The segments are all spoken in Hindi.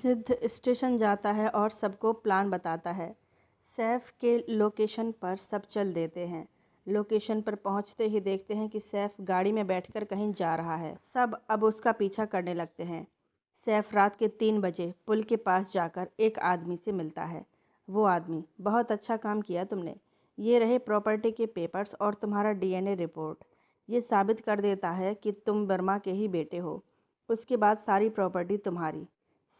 सिद्ध स्टेशन जाता है और सबको प्लान बताता है। सैफ के लोकेशन पर सब चल देते हैं। लोकेशन पर पहुंचते ही देखते हैं कि सैफ गाड़ी में बैठकर कहीं जा रहा है। सब अब उसका पीछा करने लगते हैं। सैफ रात के 3 बजे पुल के पास जाकर एक आदमी से मिलता है। वो आदमी, बहुत अच्छा काम किया तुमने। ये रहे प्रॉपर्टी के पेपर्स और तुम्हारा डीएनए रिपोर्ट। ये साबित कर देता है कि तुम वर्मा के ही बेटे हो। उसके बाद सारी प्रॉपर्टी तुम्हारी।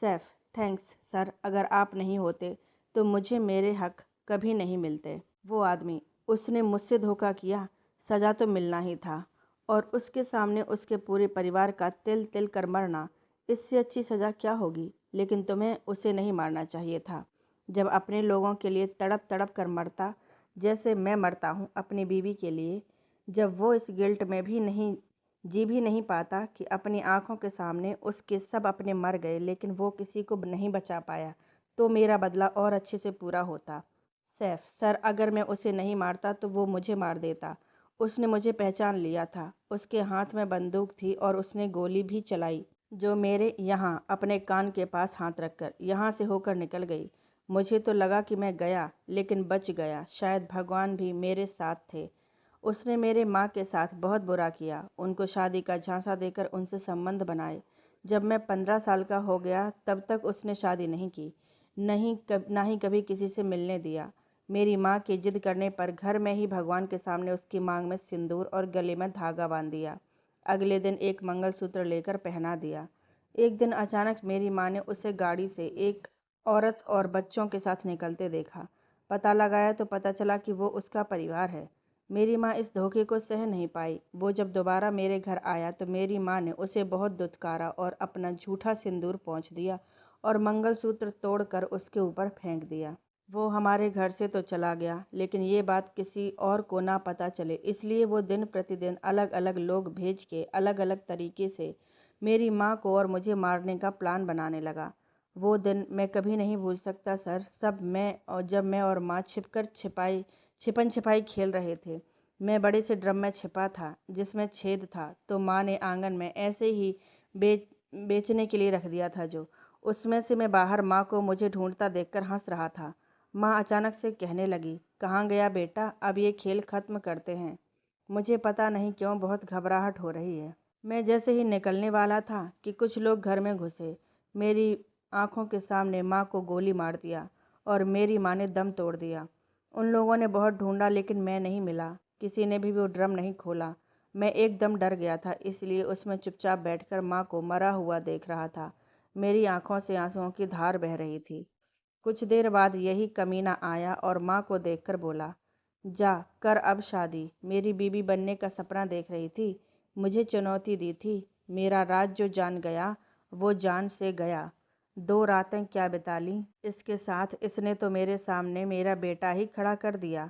सैफ, थैंक्स सर, अगर आप नहीं होते तो मुझे मेरे हक कभी नहीं मिलते। वो आदमी, उसने मुझसे धोखा किया, सज़ा तो मिलना ही था। और उसके सामने उसके पूरे परिवार का तिल तिल कर मरना, इससे अच्छी सज़ा क्या होगी। लेकिन तुम्हें उसे नहीं मारना चाहिए था। जब अपने लोगों के लिए तड़प तड़प कर मरता, जैसे मैं मरता हूँ अपनी बीवी के लिए, जब वो इस गिल्ट में जी भी नहीं पाता कि अपनी आंखों के सामने उसके सब अपने मर गए लेकिन वो किसी को नहीं बचा पाया, तो मेरा बदला और अच्छे से पूरा होता। सैफ सर, अगर मैं उसे नहीं मारता तो वो मुझे मार देता। उसने मुझे पहचान लिया था। उसके हाथ में बंदूक थी और उसने गोली भी चलाई, जो मेरे यहाँ अपने कान के पास हाथ रखकर यहाँ से होकर निकल गई। मुझे तो लगा कि मैं गया, लेकिन बच गया। शायद भगवान भी मेरे साथ थे। उसने मेरे माँ के साथ बहुत बुरा किया। उनको शादी का झांसा देकर उनसे संबंध बनाए। जब मैं 15 साल का हो गया तब तक उसने शादी नहीं की, ना ही कभी किसी से मिलने दिया। मेरी माँ की जिद करने पर घर में ही भगवान के सामने उसकी मांग में सिंदूर और गले में धागा बांध दिया। अगले दिन एक मंगलसूत्र लेकर पहना दिया। एक दिन अचानक मेरी माँ ने उसे गाड़ी से एक औरत और बच्चों के साथ निकलते देखा। पता लगाया तो पता चला कि वो उसका परिवार है। मेरी माँ इस धोखे को सह नहीं पाई। वो जब दोबारा मेरे घर आया तो मेरी माँ ने उसे बहुत दुत्कारा और अपना झूठा सिंदूर पोंछ दिया और मंगलसूत्र तोड़कर उसके ऊपर फेंक दिया। वो हमारे घर से तो चला गया, लेकिन ये बात किसी और को ना पता चले, इसलिए वो दिन प्रतिदिन अलग अलग लोग भेज के अलग अलग तरीके से मेरी माँ को और मुझे मारने का प्लान बनाने लगा। वो दिन मैं कभी नहीं भूल सकता सर। जब मैं और माँ छिपन छिपाई खेल रहे थे। मैं बड़े से ड्रम में छिपा था जिसमें छेद था, तो माँ ने आंगन में ऐसे ही बेचने के लिए रख दिया था। जो उसमें से मैं बाहर माँ को मुझे ढूंढता देखकर हंस रहा था। माँ अचानक से कहने लगी, कहाँ गया बेटा, अब ये खेल खत्म करते हैं। मुझे पता नहीं क्यों बहुत घबराहट हो रही है। मैं जैसे ही निकलने वाला था कि कुछ लोग घर में घुसे। मेरी आंखों के सामने माँ को गोली मार दिया और मेरी माँ ने दम तोड़ दिया। उन लोगों ने बहुत ढूंढा लेकिन मैं नहीं मिला। किसी ने भी वो ड्रम नहीं खोला। मैं एकदम डर गया था, इसलिए उसमें चुपचाप बैठकर माँ को मरा हुआ देख रहा था। मेरी आंखों से आंसुओं की धार बह रही थी। कुछ देर बाद यही कमीना आया और माँ को देखकर बोला, जा कर अब शादी। मेरी बीवी बनने का सपना देख रही थी, मुझे चुनौती दी थी। मेरा राज जो जान गया वो जान से गया। 2 रातें क्या बिता लीं। इसके साथ इसने तो मेरे सामने मेरा बेटा ही खड़ा कर दिया।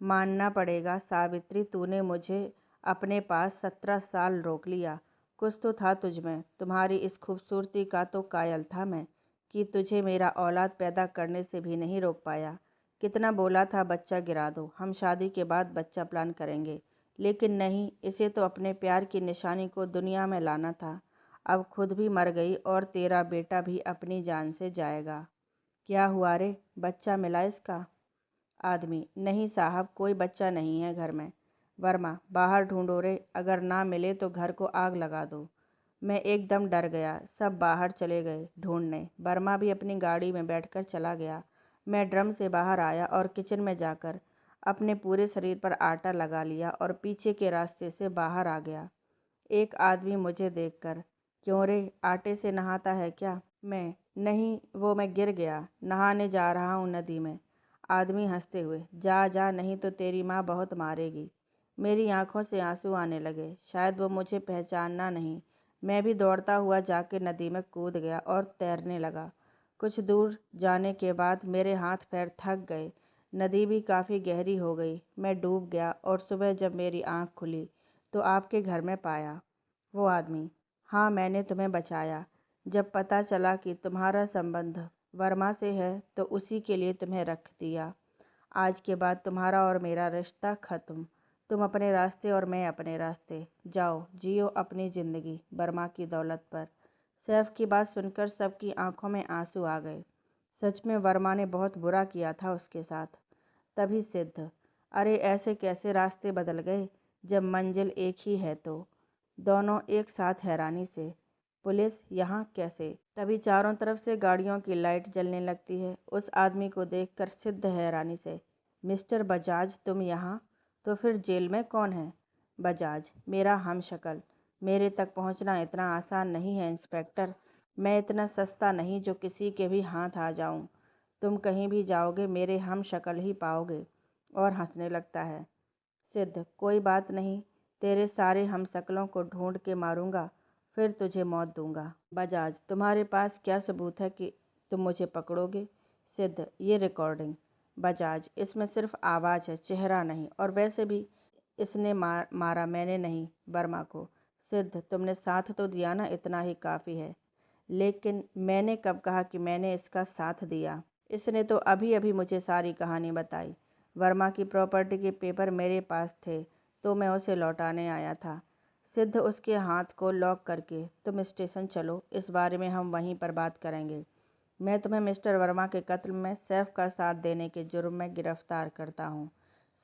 मानना पड़ेगा सावित्री, तूने मुझे अपने पास 17 साल रोक लिया। कुछ तो था तुझ में। तुम्हारी इस खूबसूरती का तो कायल था मैं, कि तुझे मेरा औलाद पैदा करने से भी नहीं रोक पाया। कितना बोला था बच्चा गिरा दो, हम शादी के बाद बच्चा प्लान करेंगे, लेकिन नहीं, इसे तो अपने प्यार की निशानी को दुनिया में लाना था। अब खुद भी मर गई और तेरा बेटा भी अपनी जान से जाएगा। क्या हुआ रे, बच्चा मिला इसका? आदमी, नहीं साहब, कोई बच्चा नहीं है घर में। वर्मा, बाहर ढूंढो रे, अगर ना मिले तो घर को आग लगा दो। मैं एकदम डर गया। सब बाहर चले गए ढूंढने। वर्मा भी अपनी गाड़ी में बैठकर चला गया। मैं ड्रम से बाहर आया और किचन में जाकर अपने पूरे शरीर पर आटा लगा लिया और पीछे के रास्ते से बाहर आ गया। एक आदमी मुझे देखकर, क्यों रे, आटे से नहाता है क्या? मैं, नहीं, वो मैं गिर गया, नहाने जा रहा हूँ नदी में। आदमी हंसते हुए, जा जा, नहीं तो तेरी माँ बहुत मारेगी। मेरी आंखों से आंसू आने लगे। शायद वो मुझे पहचानना नहीं। मैं भी दौड़ता हुआ जाके नदी में कूद गया और तैरने लगा। कुछ दूर जाने के बाद मेरे हाथ पैर थक गए। नदी भी काफ़ी गहरी हो गई। मैं डूब गया और सुबह जब मेरी आँख खुली तो आपके घर में पाया। वो आदमी, हाँ, मैंने तुम्हें बचाया। जब पता चला कि तुम्हारा संबंध वर्मा से है तो उसी के लिए तुम्हें रख दिया। आज के बाद तुम्हारा और मेरा रिश्ता ख़त्म। तुम अपने रास्ते और मैं अपने रास्ते। जाओ, जियो अपनी ज़िंदगी वर्मा की दौलत पर। सैफ की बात सुनकर सबकी आंखों में आंसू आ गए। सच में वर्मा ने बहुत बुरा किया था उसके साथ। तभी सिद्ध, अरे ऐसे कैसे रास्ते बदल गए जब मंजिल एक ही है तो। दोनों एक साथ हैरानी से, पुलिस यहाँ कैसे? तभी चारों तरफ से गाड़ियों की लाइट जलने लगती है। उस आदमी को देखकर सिद्ध हैरानी से, मिस्टर बजाज तुम यहाँ? तो फिर जेल में कौन है? बजाज, मेरा हमशक्ल। मेरे तक पहुँचना इतना आसान नहीं है इंस्पेक्टर। मैं इतना सस्ता नहीं जो किसी के भी हाथ आ जाऊँ। तुम कहीं भी जाओगे मेरे हमशक्ल ही पाओगे। और हंसने लगता है। सिद्ध, कोई बात नहीं, तेरे सारे हमशक्लों को ढूंढ के मारूंगा, फिर तुझे मौत दूंगा। बजाज, तुम्हारे पास क्या सबूत है कि तुम मुझे पकड़ोगे? सिद्ध, ये रिकॉर्डिंग। बजाज, इसमें सिर्फ आवाज़ है, चेहरा नहीं, और वैसे भी इसने मारा मैंने नहीं, वर्मा को। सिद्ध, तुमने साथ तो दिया ना, इतना ही काफ़ी है। लेकिन मैंने कब कहा कि मैंने इसका साथ दिया? इसने तो अभी अभी मुझे सारी कहानी बताई। वर्मा की प्रॉपर्टी के पेपर मेरे पास थे तो मैं उसे लौटाने आया था। सिद्ध, उसके हाथ को लॉक करके तुम स्टेशन चलो, इस बारे में हम वहीं पर बात करेंगे। मैं तुम्हें मिस्टर वर्मा के कत्ल में सैफ का साथ देने के जुर्म में गिरफ्तार करता हूँ।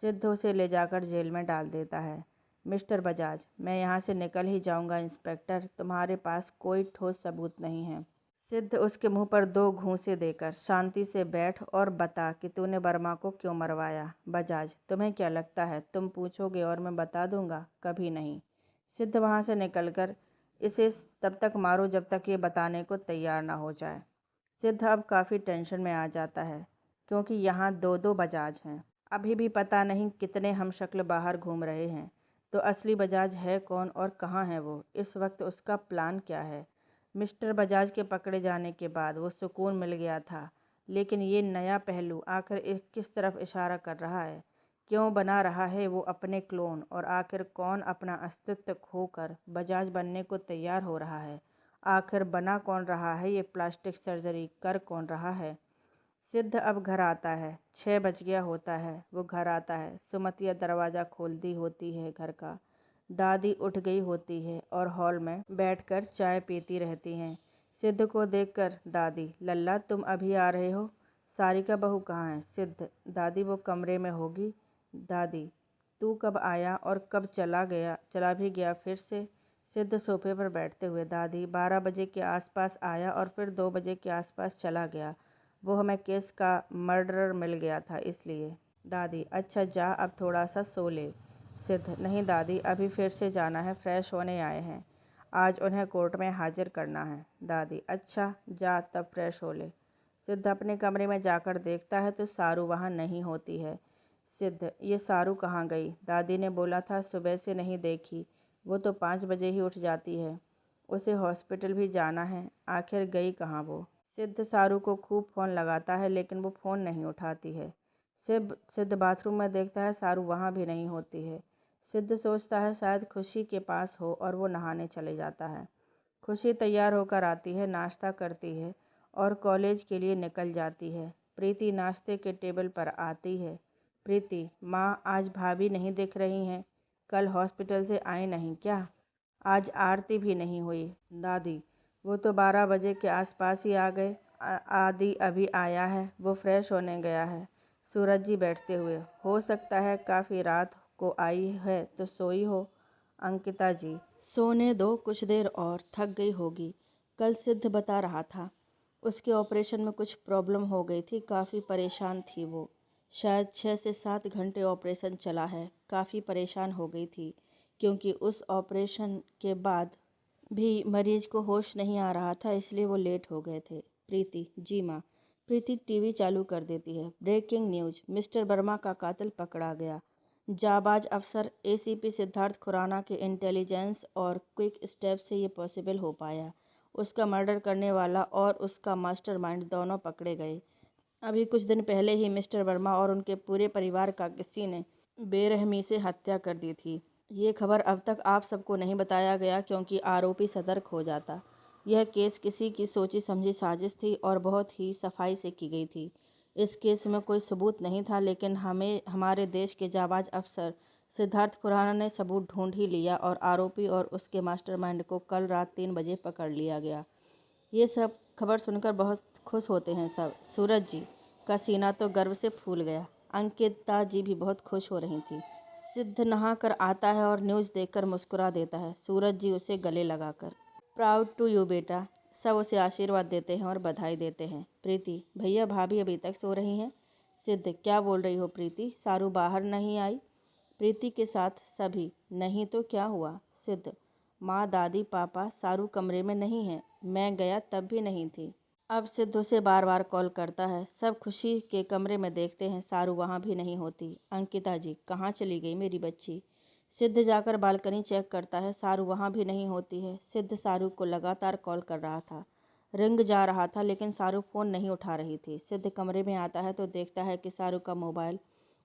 सिद्ध उसे ले जाकर जेल में डाल देता है। मिस्टर बजाज, मैं यहाँ से निकल ही जाऊँगा इंस्पेक्टर, तुम्हारे पास कोई ठोस सबूत नहीं है। सिद्ध उसके मुंह पर 2 घूंसे देकर, शांति से बैठ और बता कि तूने वर्मा को क्यों मरवाया। बजाज, तुम्हें क्या लगता है तुम पूछोगे और मैं बता दूंगा? कभी नहीं। सिद्ध वहां से निकलकर, इसे तब तक मारो जब तक ये बताने को तैयार ना हो जाए। सिद्ध अब काफ़ी टेंशन में आ जाता है क्योंकि यहाँ 2-2 बजाज हैं। अभी भी पता नहीं कितने हमशक्ल बाहर घूम रहे हैं। तो असली बजाज है कौन और कहाँ है वो? इस वक्त उसका प्लान क्या है? मिस्टर बजाज के पकड़े जाने के बाद वो सुकून मिल गया था, लेकिन ये नया पहलू आखिर किस तरफ इशारा कर रहा है? क्यों बना रहा है वो अपने क्लोन? और आखिर कौन अपना अस्तित्व खोकर बजाज बनने को तैयार हो रहा है? आखिर बना कौन रहा है? ये प्लास्टिक सर्जरी कर कौन रहा है? सिद्ध अब घर आता है। 6 बज गया होता है। वो घर आता है। सुमतिया दरवाज़ा खोलती होती है घर का। दादी उठ गई होती है और हॉल में बैठकर चाय पीती रहती हैं। सिद्ध को देखकर दादी, लल्ला तुम अभी आ रहे हो? सारिका बहू कहाँ है? सिद्ध, दादी वो कमरे में होगी। दादी, तू कब आया और कब चला भी गया फिर से? सिद्ध सोफे पर बैठते हुए, दादी 12 बजे के आसपास आया और फिर 2 बजे के आसपास चला गया। वो हमें केस का मर्डरर मिल गया था इसलिए। दादी, अच्छा जा अब थोड़ा सा सो ले। सिद्ध, नहीं दादी, अभी फिर से जाना है, फ्रेश होने आए हैं, आज उन्हें कोर्ट में हाजिर करना है। दादी, अच्छा जा तब फ्रेश हो ले। सिद्ध अपने कमरे में जाकर देखता है तो सारू वहाँ नहीं होती है। सिद्ध, ये सारू कहाँ गई? दादी ने बोला था सुबह से नहीं देखी, वो तो 5 बजे ही उठ जाती है। उसे हॉस्पिटल भी जाना है, आखिर गई कहाँ वो? सिद्ध सारू को खूब फ़ोन लगाता है लेकिन वो फ़ोन नहीं उठाती है। सिद्ध बाथरूम में देखता है सारू वहाँ भी नहीं होती है। सिद्ध सोचता है शायद खुशी के पास हो और वो नहाने चले जाता है। खुशी तैयार होकर आती है, नाश्ता करती है और कॉलेज के लिए निकल जाती है। प्रीति नाश्ते के टेबल पर आती है। प्रीति, माँ आज भाभी नहीं दिख रही हैं, कल हॉस्पिटल से आई नहीं क्या? आज आरती भी नहीं हुई। दादी, वो तो 12 बजे के आसपास ही आ गए। आदि अभी आया है, वो फ्रेश होने गया है। सूरज जी बैठते हुए, हो सकता है काफ़ी रात को आई है तो सोई हो। अंकिता जी, सोने दो कुछ देर और, थक गई होगी। कल सिद्ध बता रहा था उसके ऑपरेशन में कुछ प्रॉब्लम हो गई थी, काफ़ी परेशान थी वो। शायद 6 से 7 घंटे ऑपरेशन चला है, काफ़ी परेशान हो गई थी क्योंकि उस ऑपरेशन के बाद भी मरीज को होश नहीं आ रहा था, इसलिए वो लेट हो गए थे। प्रीति, जी माँ। प्रीति टीवी चालू कर देती है। ब्रेकिंग न्यूज, मिस्टर वर्मा का कातिल पकड़ा गया। जाबाज अफसर एसीपी सिद्धार्थ खुराना के इंटेलिजेंस और क्विक स्टेप से ये पॉसिबल हो पाया। उसका मर्डर करने वाला और उसका मास्टरमाइंड दोनों पकड़े गए। अभी कुछ दिन पहले ही मिस्टर वर्मा और उनके पूरे परिवार का किसी ने बेरहमी से हत्या कर दी थी। ये खबर अब तक आप सबको नहीं बताया गया क्योंकि आरोपी सतर्क हो जाता। यह केस किसी की सोची समझी साजिश थी और बहुत ही सफाई से की गई थी। इस केस में कोई सबूत नहीं था लेकिन हमारे देश के जाबाज अफसर सिद्धार्थ खुराना ने सबूत ढूंढ ही लिया और आरोपी और उसके मास्टरमाइंड को कल रात 3 बजे पकड़ लिया गया। ये सब खबर सुनकर बहुत खुश होते हैं सब। सूरज जी का सीना तो गर्व से फूल गया। अंकिता जी भी बहुत खुश हो रही थी। सिद्ध नहा कर आता है और न्यूज़ देखकर मुस्कुरा देता है। सूरज जी उसे गले लगाकर प्राउड टू यू बेटा, सब उसे आशीर्वाद देते हैं और बधाई देते हैं। प्रीति, भैया भाभी अभी तक सो रही हैं। सिद्ध, क्या बोल रही हो प्रीति, सारू बाहर नहीं आई? प्रीति के साथ सभी, नहीं तो क्या हुआ? सिद्ध, माँ दादी पापा सारू कमरे में नहीं है, मैं गया तब भी नहीं थी। अब सिद्ध उसे बार बार कॉल करता है। सब खुशी के कमरे में देखते हैं, सारू वहाँ भी नहीं होती। अंकिता जी, कहाँ चली गई मेरी बच्ची? सिद्ध जाकर बालकनी चेक करता है, सारू वहाँ भी नहीं होती है। सिद्ध सारू को लगातार कॉल कर रहा था, रिंग जा रहा था लेकिन सारू फ़ोन नहीं उठा रही थी। सिद्ध कमरे में आता है तो देखता है कि सारू का मोबाइल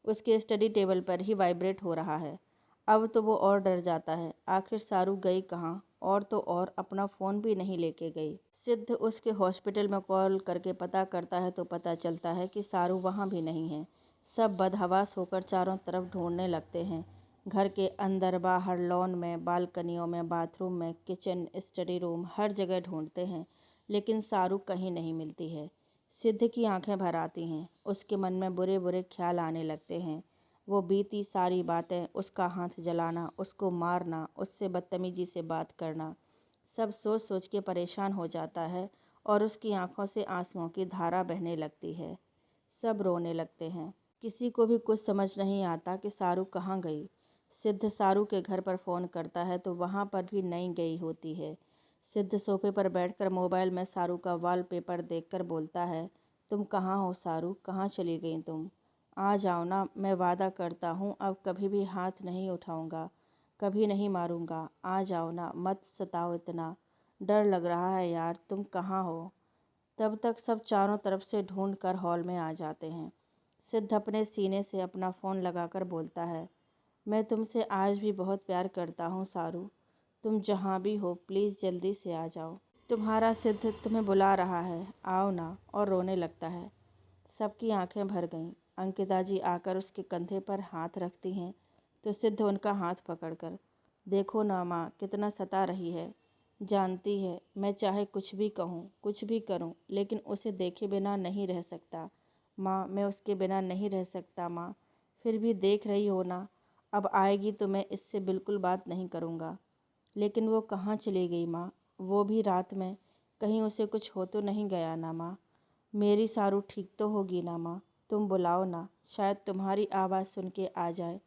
उसके स्टडी टेबल पर ही वाइब्रेट हो रहा है। अब तो वो और डर जाता है, आखिर सारू गई कहाँ? और तो और अपना फ़ोन भी नहीं लेके गई। सिद्ध उसके हॉस्पिटल में कॉल करके पता करता है तो पता चलता है कि सारू वहाँ भी नहीं है। सब बदहवास होकर चारों तरफ ढूंढने लगते हैं। घर के अंदर बाहर, लॉन में, बालकनियों में, बाथरूम में, किचन, स्टडी रूम, हर जगह ढूंढते हैं लेकिन सारू कहीं नहीं मिलती है। सिद्ध की आंखें भर आती हैं। उसके मन में बुरे बुरे ख्याल आने लगते हैं। वो बीती सारी बातें, उसका हाथ जलाना, उसको मारना, उससे बदतमीजी से बात करना, सब सोच सोच के परेशान हो जाता है और उसकी आंखों से आंसुओं की धारा बहने लगती है। सब रोने लगते हैं। किसी को भी कुछ समझ नहीं आता कि सारू कहाँ गई। सिद्ध सारू के घर पर फ़ोन करता है तो वहाँ पर भी नहीं गई होती है। सिद्ध सोफे पर बैठकर मोबाइल में सारू का वॉलपेपर देखकर बोलता है, तुम कहाँ हो सारू, कहाँ चली गई तुम? आ जाओ ना, मैं वादा करता हूँ अब कभी भी हाथ नहीं उठाऊँगा, कभी नहीं मारूँगा। आ जाओ ना, मत सताओ इतना, डर लग रहा है यार, तुम कहाँ हो? तब तक सब चारों तरफ से ढूंढ कर हॉल में आ जाते हैं। सिद्ध अपने सीने से अपना फ़ोन लगाकर बोलता है, मैं तुमसे आज भी बहुत प्यार करता हूँ सारू, तुम जहाँ भी हो प्लीज़ जल्दी से आ जाओ। तुम्हारा सिद्ध तुम्हें बुला रहा है, आओ ना। और रोने लगता है। सबकी आंखें भर गईं। अंकिता जी आकर उसके कंधे पर हाथ रखती हैं तो सिद्ध उनका हाथ पकड़कर, देखो ना माँ कितना सता रही है, जानती है मैं चाहे कुछ भी कहूँ, कुछ भी करूँ, लेकिन उसे देखे बिना नहीं रह सकता माँ, मैं उसके बिना नहीं रह सकता माँ। फिर भी देख रही हो ना, अब आएगी तो मैं इससे बिल्कुल बात नहीं करूँगा। लेकिन वो कहाँ चली गई माँ, वो भी रात में? कहीं उसे कुछ हो तो नहीं गया ना माँ? मेरी सारू ठीक तो होगी ना माँ? तुम बुलाओ ना, शायद तुम्हारी आवाज़ सुन के आ जाए।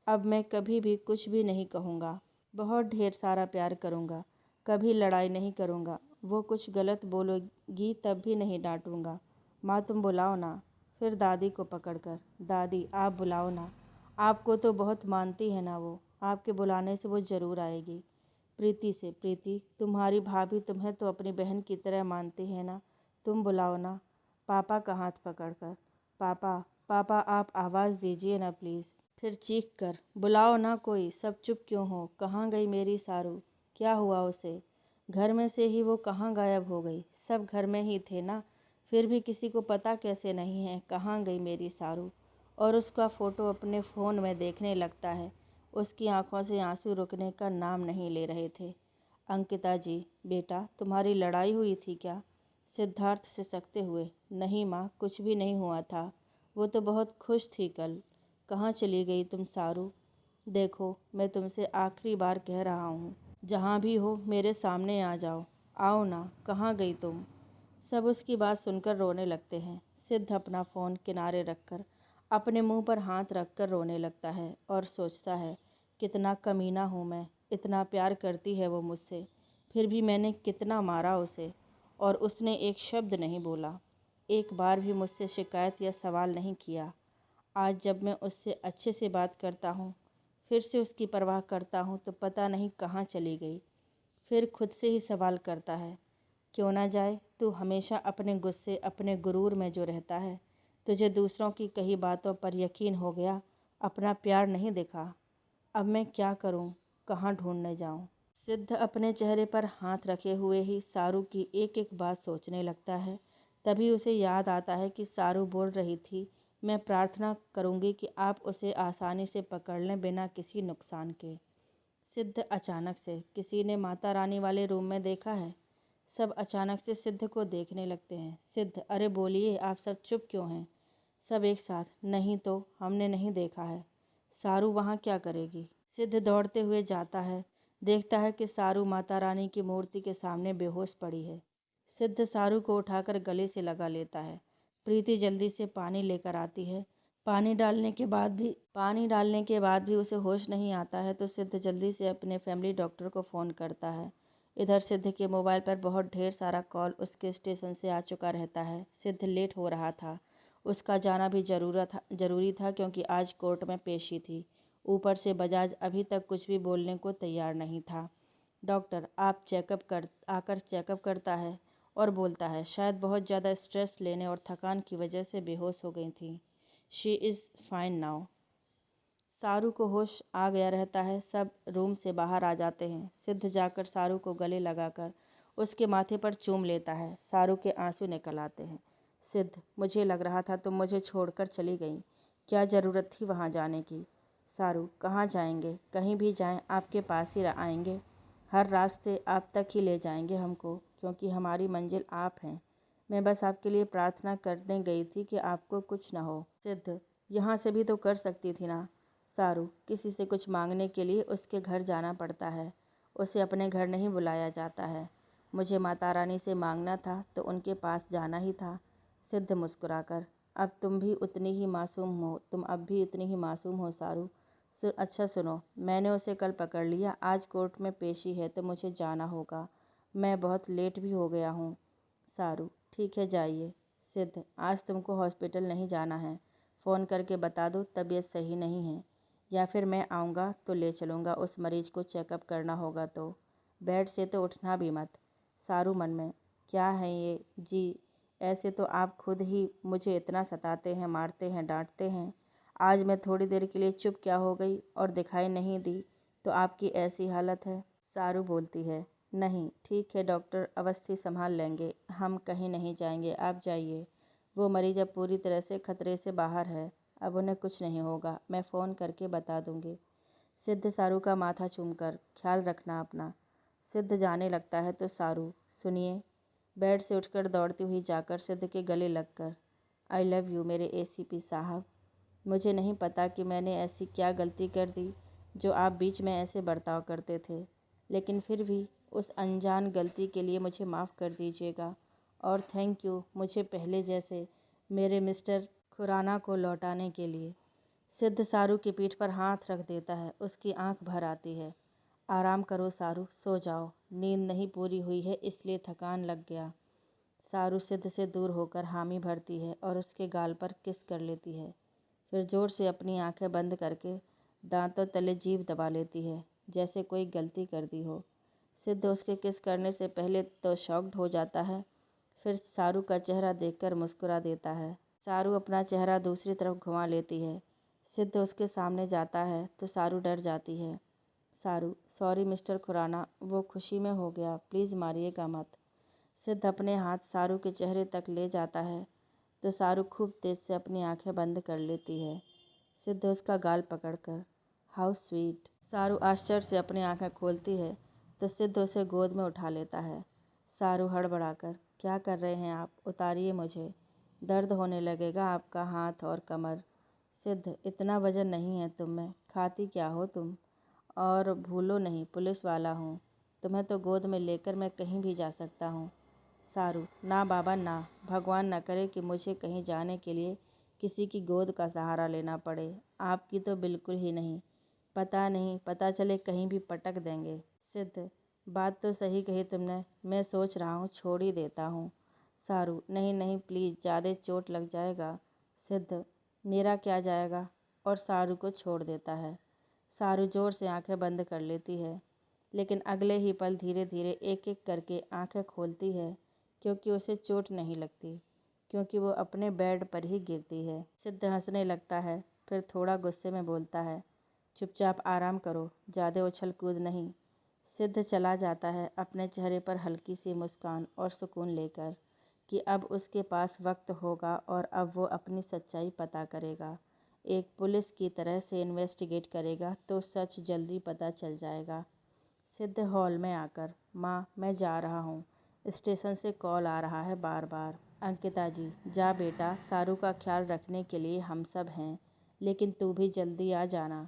अब मैं कभी भी कुछ भी नहीं कहूँगा, बहुत ढेर सारा प्यार करूँगा, कभी लड़ाई नहीं करूँगा, वो कुछ गलत बोलेगी तब भी नहीं डांटूँगा। माँ तुम बुलाओ ना। फिर दादी को पकड़कर, दादी आप बुलाओ ना, आपको तो बहुत मानती है ना वो, आपके बुलाने से वो ज़रूर आएगी। प्रीति से, प्रीति तुम्हारी भाभी तुम्हें तो अपनी बहन की तरह मानती है ना, तुम बुलाओ ना। पापा का हाथ पकड़कर, पापा, पापा आप आवाज़ दीजिए ना प्लीज़। फिर चीख कर, बुलाओ ना कोई, सब चुप क्यों हो, कहाँ गई मेरी सारू, क्या हुआ उसे? घर में से ही वो कहाँ गायब हो गई? सब घर में ही थे ना, फिर भी किसी को पता कैसे नहीं है कहाँ गई मेरी सारू? और उसका फ़ोटो अपने फ़ोन में देखने लगता है। उसकी आंखों से आंसू रुकने का नाम नहीं ले रहे थे। अंकिता जी, बेटा तुम्हारी लड़ाई हुई थी क्या? सिद्धार्थ सिसकते हुए, नहीं माँ, कुछ भी नहीं हुआ था, वो तो बहुत खुश थी कल। कहाँ चली गई तुम सारू? देखो मैं तुमसे आखिरी बार कह रहा हूँ, जहाँ भी हो मेरे सामने आ जाओ, आओ ना, कहाँ गई तुम? सब उसकी बात सुनकर रोने लगते हैं। सिद्ध अपना फ़ोन किनारे रखकर अपने मुंह पर हाथ रखकर रोने लगता है और सोचता है, कितना कमीना हूँ मैं, इतना प्यार करती है वो मुझसे, फिर भी मैंने कितना मारा उसे और उसने एक शब्द नहीं बोला, एक बार भी मुझसे शिकायत या सवाल नहीं किया। आज जब मैं उससे अच्छे से बात करता हूँ, फिर से उसकी परवाह करता हूँ तो पता नहीं कहाँ चली गई। फिर खुद से ही सवाल करता है, क्यों ना जाए? तू हमेशा अपने गुस्से, अपने गुरूर में जो रहता है, तुझे दूसरों की कही बातों पर यकीन हो गया, अपना प्यार नहीं दिखा। अब मैं क्या करूं, कहाँ ढूंढने जाऊं? सिद्ध अपने चेहरे पर हाथ रखे हुए ही सारू की एक एक बात सोचने लगता है। तभी उसे याद आता है कि सारू बोल रही थी, मैं प्रार्थना करूंगी कि आप उसे आसानी से पकड़ लें बिना किसी नुकसान के। सिद्ध अचानक से, किसी ने माता रानी वाले रूम में देखा है? सब अचानक से सिद्ध को देखने लगते हैं। सिद्ध, अरे बोलिए, आप सब चुप क्यों हैं? सब एक साथ, नहीं तो हमने नहीं देखा है। सारू वहाँ क्या करेगी? सिद्ध दौड़ते हुए जाता है, देखता है कि सारू माता रानी की मूर्ति के सामने बेहोश पड़ी है। सिद्ध सारू को उठाकर गले से लगा लेता है। प्रीति जल्दी से पानी लेकर आती है। पानी डालने के बाद भी उसे होश नहीं आता है तो सिद्ध जल्दी से अपने फैमिली डॉक्टर को फ़ोन करता है। इधर सिद्ध के मोबाइल पर बहुत ढेर सारा कॉल उसके स्टेशन से आ चुका रहता है। सिद्ध लेट हो रहा था। उसका जाना भी ज़रूरी था क्योंकि आज कोर्ट में पेशी थी। ऊपर से बजाज अभी तक कुछ भी बोलने को तैयार नहीं था। डॉक्टर आकर चेकअप करता है और बोलता है शायद बहुत ज़्यादा स्ट्रेस लेने और थकान की वजह से बेहोश हो गई थी। She is fine now. सारू को होश आ गया रहता है। सब रूम से बाहर आ जाते हैं। सिद्ध जाकर सारू को गले लगाकर उसके माथे पर चूम लेता है। सारू के आंसू निकल आते हैं। सिद्ध, मुझे लग रहा था तुम मुझे छोड़कर चली गई। क्या ज़रूरत थी वहाँ जाने की? सारू, कहाँ जाएंगे? कहीं भी जाएं, आपके पास ही आएंगे। हर रास्ते आप तक ही ले जाएंगे हमको, क्योंकि हमारी मंजिल आप हैं। मैं बस आपके लिए प्रार्थना करने गई थी कि आपको कुछ न हो। सिद्ध, यहाँ से भी तो कर सकती थी ना। सारू, किसी से कुछ मांगने के लिए उसके घर जाना पड़ता है, उसे अपने घर नहीं बुलाया जाता है। मुझे माता रानी से मांगना था तो उनके पास जाना ही था। सिद्ध मुस्कुराकर, अब तुम भी उतनी ही मासूम हो तुम अब भी इतनी ही मासूम हो सारू। अच्छा सुनो, मैंने उसे कल पकड़ लिया। आज कोर्ट में पेशी है तो मुझे जाना होगा। मैं बहुत लेट भी हो गया हूँ। सारू, ठीक है जाइए। सिद्ध, आज तुमको हॉस्पिटल नहीं जाना है। फ़ोन करके बता दो तबीयत सही नहीं है, या फिर मैं आऊँगा तो ले चलूँगा। उस मरीज को चेकअप करना होगा तो। बेड से तो उठना भी मत। सारू मन में, क्या है ये जी, ऐसे तो आप खुद ही मुझे इतना सताते हैं, मारते हैं, डांटते हैं। आज मैं थोड़ी देर के लिए चुप क्या हो गई और दिखाई नहीं दी तो आपकी ऐसी हालत है। सारू बोलती है, नहीं ठीक है डॉक्टर, अवस्थी संभाल लेंगे, हम कहीं नहीं जाएंगे, आप जाइए। वो मरीज अब पूरी तरह से खतरे से बाहर है, अब उन्हें कुछ नहीं होगा, मैं फ़ोन करके बता दूंगी। सिद्ध सारू का माथा चूमकर, ख्याल रखना अपना। सिद्ध जाने लगता है तो सारू, सुनिए। बेड से उठकर दौड़ती हुई जाकर सिद्ध के गले लगकर, आई लव यू मेरे एसीपी साहब। मुझे नहीं पता कि मैंने ऐसी क्या गलती कर दी जो आप बीच में ऐसे बर्ताव करते थे, लेकिन फिर भी उस अनजान गलती के लिए मुझे माफ़ कर दीजिएगा और थैंक यू मुझे पहले जैसे मेरे मिस्टर खुराना को लौटाने के लिए। सिद्ध सारू की पीठ पर हाथ रख देता है। उसकी आंख भर आती है। आराम करो सारू, सो जाओ, नींद नहीं पूरी हुई है इसलिए थकान लग गया। सारू सिद्ध से दूर होकर हामी भरती है और उसके गाल पर किस कर लेती है। फिर जोर से अपनी आंखें बंद करके दांतों तले जीभ दबा लेती है, जैसे कोई गलती कर दी हो। सिद्ध उसके किस करने से पहले तो शॉक्ड हो जाता है, फिर सारू का चेहरा देखकर मुस्कुरा देता है। सारू अपना चेहरा दूसरी तरफ घुमा लेती है। सिद्ध उसके सामने जाता है तो सारू डर जाती है। सारू, सॉरी मिस्टर खुराना, वो खुशी में हो गया, प्लीज़ मारिएगा मत। सिद्ध अपने हाथ सारू के चेहरे तक ले जाता है तो सारू खूब तेज से अपनी आंखें बंद कर लेती है। सिद्ध उसका गाल पकड़कर, हाउ स्वीट। सारू आश्चर्य से अपनी आंखें खोलती है तो सिद्ध उसे गोद में उठा लेता है। सारू हड़बड़ाकर, क्या कर रहे हैं आप, उतारिए मुझे, दर्द होने लगेगा आपका हाथ और कमर। सिद्ध, इतना वजन नहीं है तुम में, खाती क्या हो तुम? और भूलो नहीं पुलिस वाला हूँ, तुम्हें तो गोद में लेकर मैं कहीं भी जा सकता हूँ। सारू, ना बाबा ना, भगवान न करे कि मुझे कहीं जाने के लिए किसी की गोद का सहारा लेना पड़े। आपकी तो बिल्कुल ही नहीं, पता नहीं पता चले कहीं भी पटक देंगे। सिद्ध, बात तो सही कही तुमने, मैं सोच रहा हूँ छोड़ ही देता हूँ। सारू, नहीं नहीं प्लीज़, ज़्यादा चोट लग जाएगा। सिद्ध, मेरा क्या जाएगा, और सारू को छोड़ देता है। सारू जोर से आंखें बंद कर लेती है, लेकिन अगले ही पल धीरे धीरे एक एक करके आंखें खोलती है, क्योंकि उसे चोट नहीं लगती, क्योंकि वो अपने बेड पर ही गिरती है। सिद्ध हंसने लगता है, फिर थोड़ा गुस्से में बोलता है, चुपचाप आराम करो, ज़्यादा उछल कूद नहीं। सिद्ध चला जाता है अपने चेहरे पर हल्की सी मुस्कान और सुकून लेकर कि अब उसके पास वक्त होगा और अब वो अपनी सच्चाई पता करेगा। एक पुलिस की तरह से इन्वेस्टिगेट करेगा तो सच जल्दी पता चल जाएगा। सिद्ध हॉल में आकर, माँ मैं जा रहा हूँ, स्टेशन से कॉल आ रहा है बार बार। अंकिता जी, जा बेटा, सारू का ख्याल रखने के लिए हम सब हैं, लेकिन तू भी जल्दी आ जाना।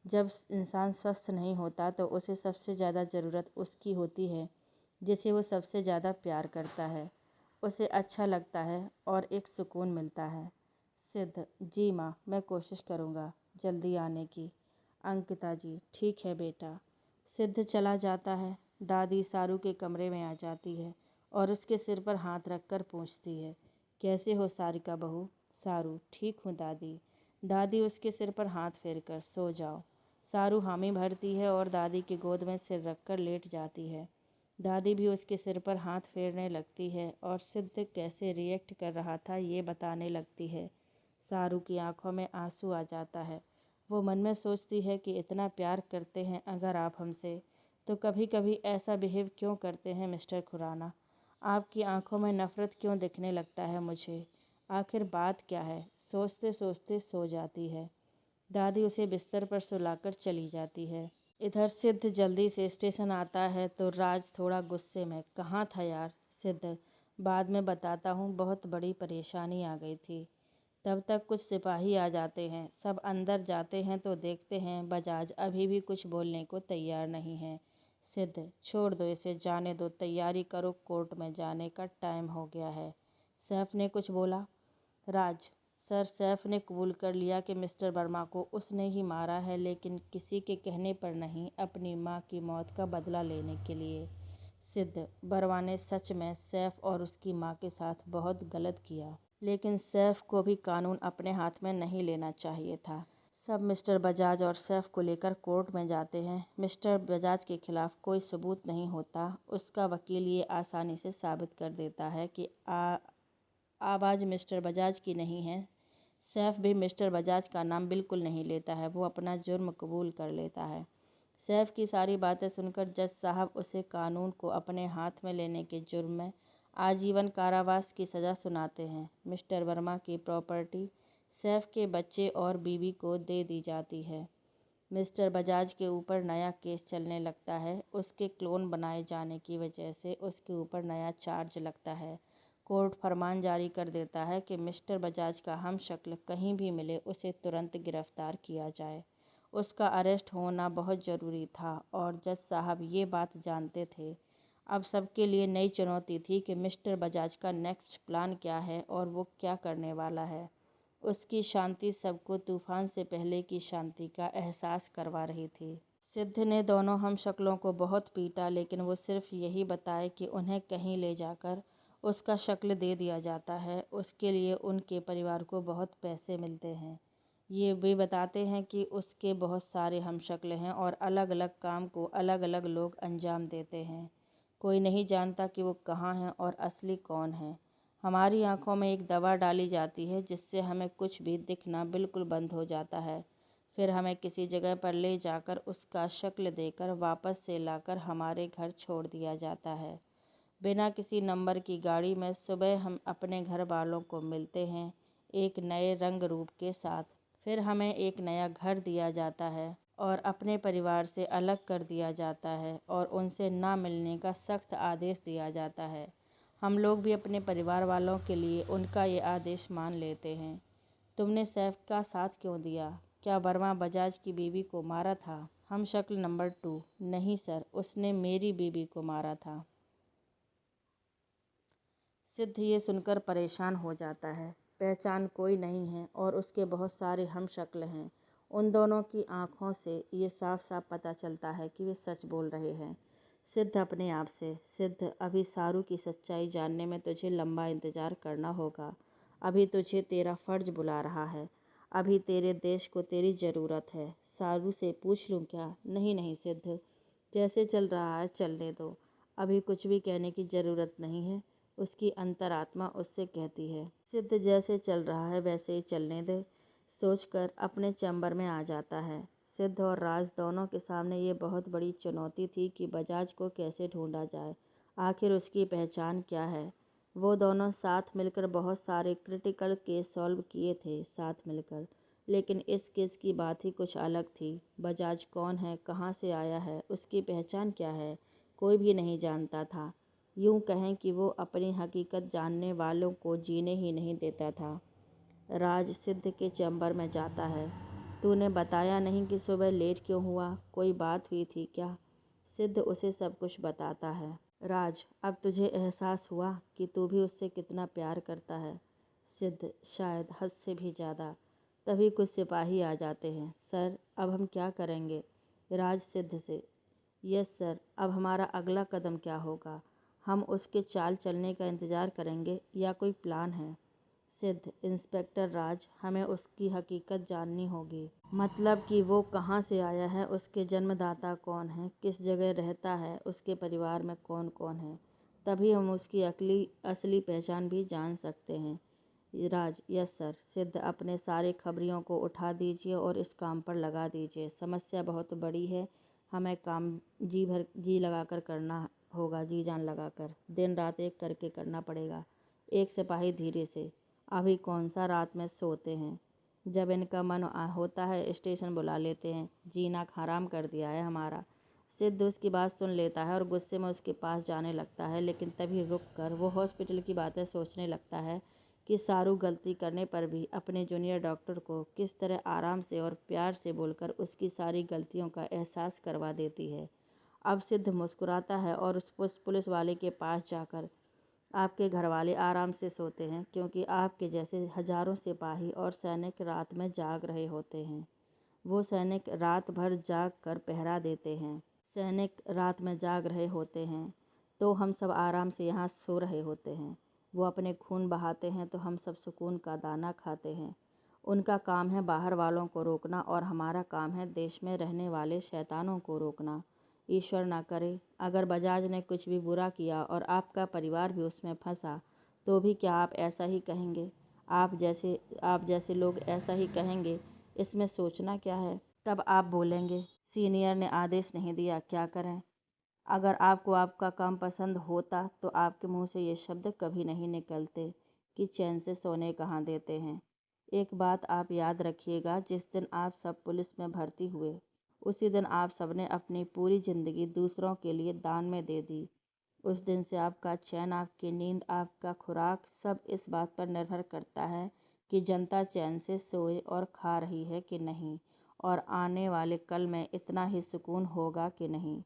जब इंसान स्वस्थ नहीं होता तो उसे सबसे ज़्यादा ज़रूरत उसकी होती है जिसे वो सबसे ज़्यादा प्यार करता है। उसे अच्छा लगता है और एक सुकून मिलता है। सिद्ध, जी माँ, मैं कोशिश करूँगा जल्दी आने की। अंकिता जी, ठीक है बेटा। सिद्ध चला जाता है। दादी सारू के कमरे में आ जाती है और उसके सिर पर हाथ रखकर पूछती है, कैसे हो सारिका बहू? सारू, ठीक हूँ दादी। दादी उसके सिर पर हाथ फेरकर, सो जाओ। सारू हामी भरती है और दादी की गोद में सिर रखकर लेट जाती है। दादी भी उसके सिर पर हाथ फेरने लगती है और सिद्ध कैसे रिएक्ट कर रहा था ये बताने लगती है। सारू की आंखों में आंसू आ जाता है। वो मन में सोचती है कि इतना प्यार करते हैं अगर आप हमसे, तो कभी कभी ऐसा बिहेव क्यों करते हैं मिस्टर खुराना? आपकी आंखों में नफ़रत क्यों दिखने लगता है मुझे? आखिर बात क्या है? सोचते सोचते सो जाती है। दादी उसे बिस्तर पर सुलाकर चली जाती है। इधर सिद्ध जल्दी से स्टेशन आता है तो राज थोड़ा गुस्से में, कहाँ था यार? सिद्ध, बाद में बताता हूँ, बहुत बड़ी परेशानी आ गई थी। तब तक कुछ सिपाही आ जाते हैं। सब अंदर जाते हैं तो देखते हैं बजाज अभी भी कुछ बोलने को तैयार नहीं है। सिद्ध, छोड़ दो इसे, जाने दो, तैयारी करो, कोर्ट में जाने का टाइम हो गया है। सैफ ने कुछ बोला। राज, सर सैफ ने कबूल कर लिया कि मिस्टर वर्मा को उसने ही मारा है, लेकिन किसी के कहने पर नहीं, अपनी माँ की मौत का बदला लेने के लिए। सिद्ध, वर्मा ने सच में सैफ और उसकी माँ के साथ बहुत गलत किया, लेकिन सैफ को भी कानून अपने हाथ में नहीं लेना चाहिए था। सब मिस्टर बजाज और सैफ को लेकर कोर्ट में जाते हैं। मिस्टर बजाज के खिलाफ कोई सबूत नहीं होता। उसका वकील ये आसानी से साबित कर देता है कि आवाज़ मिस्टर बजाज की नहीं है। सैफ भी मिस्टर बजाज का नाम बिल्कुल नहीं लेता है। वो अपना जुर्म कबूल कर लेता है। सैफ की सारी बातें सुनकर जज साहब उसे कानून को अपने हाथ में लेने के जुर्म में आजीवन कारावास की सज़ा सुनाते हैं। मिस्टर वर्मा की प्रॉपर्टी सैफ के बच्चे और बीवी को दे दी जाती है। मिस्टर बजाज के ऊपर नया केस चलने लगता है। उसके क्लोन बनाए जाने की वजह से उसके ऊपर नया चार्ज लगता है। कोर्ट फरमान जारी कर देता है कि मिस्टर बजाज का हमशक्ल कहीं भी मिले उसे तुरंत गिरफ्तार किया जाए। उसका अरेस्ट होना बहुत ज़रूरी था और जज साहब ये बात जानते थे। अब सबके लिए नई चुनौती थी कि मिस्टर बजाज का नेक्स्ट प्लान क्या है और वो क्या करने वाला है। उसकी शांति सबको तूफान से पहले की शांति का एहसास करवा रही थी। सिद्ध ने दोनों हमशक्लों को बहुत पीटा, लेकिन वो सिर्फ यही बताए कि उन्हें कहीं ले जाकर उसका शक्ल दे दिया जाता है। उसके लिए उनके परिवार को बहुत पैसे मिलते हैं। ये भी बताते हैं कि उसके बहुत सारे हमशक्ल हैं और अलग अलग काम को अलग अलग लोग अंजाम देते हैं। कोई नहीं जानता कि वो कहाँ हैं और असली कौन है। हमारी आंखों में एक दवा डाली जाती है जिससे हमें कुछ भी दिखना बिल्कुल बंद हो जाता है। फिर हमें किसी जगह पर ले जाकर उसका शक्ल देकर वापस से लाकर हमारे घर छोड़ दिया जाता है। बिना किसी नंबर की गाड़ी में सुबह हम अपने घर वालों को मिलते हैं, एक नए रंग रूप के साथ। फिर हमें एक नया घर दिया जाता है और अपने परिवार से अलग कर दिया जाता है और उनसे ना मिलने का सख्त आदेश दिया जाता है। हम लोग भी अपने परिवार वालों के लिए उनका ये आदेश मान लेते हैं। तुमने सैफ का साथ क्यों दिया? क्या वर्मा बजाज की बीवी को मारा था? हम शक्ल नंबर 2, नहीं सर, उसने मेरी बीवी को मारा था। सिद्ध ये सुनकर परेशान हो जाता है। पहचान कोई नहीं है और उसके बहुत सारे हमशक्ल हैं। उन दोनों की आंखों से ये साफ साफ पता चलता है कि वे सच बोल रहे हैं। सिद्ध अपने आप से, सिद्ध, अभी सारू की सच्चाई जानने में तुझे लंबा इंतज़ार करना होगा। अभी तुझे तेरा फ़र्ज बुला रहा है। अभी तेरे देश को तेरी ज़रूरत है। सारू से पूछ लूँ क्या? नहीं नहीं सिद्ध, जैसे चल रहा है चलने दो। अभी कुछ भी कहने की ज़रूरत नहीं है, उसकी अंतरात्मा उससे कहती है। सिद्ध जैसे चल रहा है वैसे ही चलने दे, सोचकर अपने चैम्बर में आ जाता है। सिद्ध और राज दोनों के सामने ये बहुत बड़ी चुनौती थी कि बजाज को कैसे ढूंढा जाए, आखिर उसकी पहचान क्या है। वो दोनों साथ मिलकर बहुत सारे क्रिटिकल केस सॉल्व किए थे साथ मिलकर, लेकिन इस केस की बात ही कुछ अलग थी। बजाज कौन है, कहाँ से आया है, उसकी पहचान क्या है, कोई भी नहीं जानता था। यूं कहें कि वो अपनी हकीकत जानने वालों को जीने ही नहीं देता था। राज सिद्ध के चैम्बर में जाता है। तूने बताया नहीं कि सुबह लेट क्यों हुआ, कोई बात हुई थी क्या? सिद्ध उसे सब कुछ बताता है। राज, अब तुझे एहसास हुआ कि तू भी उससे कितना प्यार करता है। सिद्ध, शायद हद से भी ज़्यादा। तभी कुछ सिपाही आ जाते हैं। सर, अब हम क्या करेंगे? राज सिद्ध से, यस सर, अब हमारा अगला कदम क्या होगा? हम उसके चाल चलने का इंतज़ार करेंगे या कोई प्लान है? सिद्ध, इंस्पेक्टर राज, हमें उसकी हकीकत जाननी होगी। मतलब कि वो कहाँ से आया है, उसके जन्मदाता कौन है, किस जगह रहता है, उसके परिवार में कौन कौन है। तभी हम उसकी असली पहचान भी जान सकते हैं। राज, यस सर। सिद्ध, अपने सारे खबरियों को उठा दीजिए और इस काम पर लगा दीजिए। समस्या बहुत बड़ी है, हमें काम जी लगाकर करना होगा, जी जान लगाकर, दिन रात एक करके करना पड़ेगा। एक सिपाही धीरे से, अभी कौन सा रात में सोते हैं? जब इनका मन होता है स्टेशन बुला लेते हैं। जीना हराम कर दिया है हमारा। सिद्ध उसकी बात सुन लेता है और गुस्से में उसके पास जाने लगता है, लेकिन तभी रुक कर वो हॉस्पिटल की बातें सोचने लगता है कि सारू गलती करने पर भी अपने जूनियर डॉक्टर को किस तरह आराम से और प्यार से बोलकर उसकी सारी गलतियों का एहसास करवा देती है। अब सिद्ध मुस्कुराता है और उस पुलिस वाले के पास जाकर, आपके घरवाले आराम से सोते हैं क्योंकि आपके जैसे हजारों सिपाही और सैनिक रात में जाग रहे होते हैं। वो सैनिक रात भर जाग कर पहरा देते हैं। सैनिक रात में जाग रहे होते हैं तो हम सब आराम से यहाँ सो रहे होते हैं। वो अपने खून बहाते हैं तो हम सब सुकून का दाना खाते हैं। उनका काम है बाहर वालों को रोकना और हमारा काम है देश में रहने वाले शैतानों को रोकना। ईश्वर ना करे अगर बजाज ने कुछ भी बुरा किया और आपका परिवार भी उसमें फंसा, तो भी क्या आप ऐसा ही कहेंगे? आप जैसे लोग ऐसा ही कहेंगे, इसमें सोचना क्या है? तब आप बोलेंगे, सीनियर ने आदेश नहीं दिया, क्या करें? अगर आपको आपका काम पसंद होता तो आपके मुंह से ये शब्द कभी नहीं निकलते कि चैन से सोने कहाँ देते हैं। एक बात आप याद रखिएगा, जिस दिन आप सब पुलिस में भर्ती हुए, उसी दिन आप सबने अपनी पूरी ज़िंदगी दूसरों के लिए दान में दे दी। उस दिन से आपका चैन, आपकी नींद, आपका खुराक सब इस बात पर निर्भर करता है कि जनता चैन से सोए और खा रही है कि नहीं, और आने वाले कल में इतना ही सुकून होगा कि नहीं।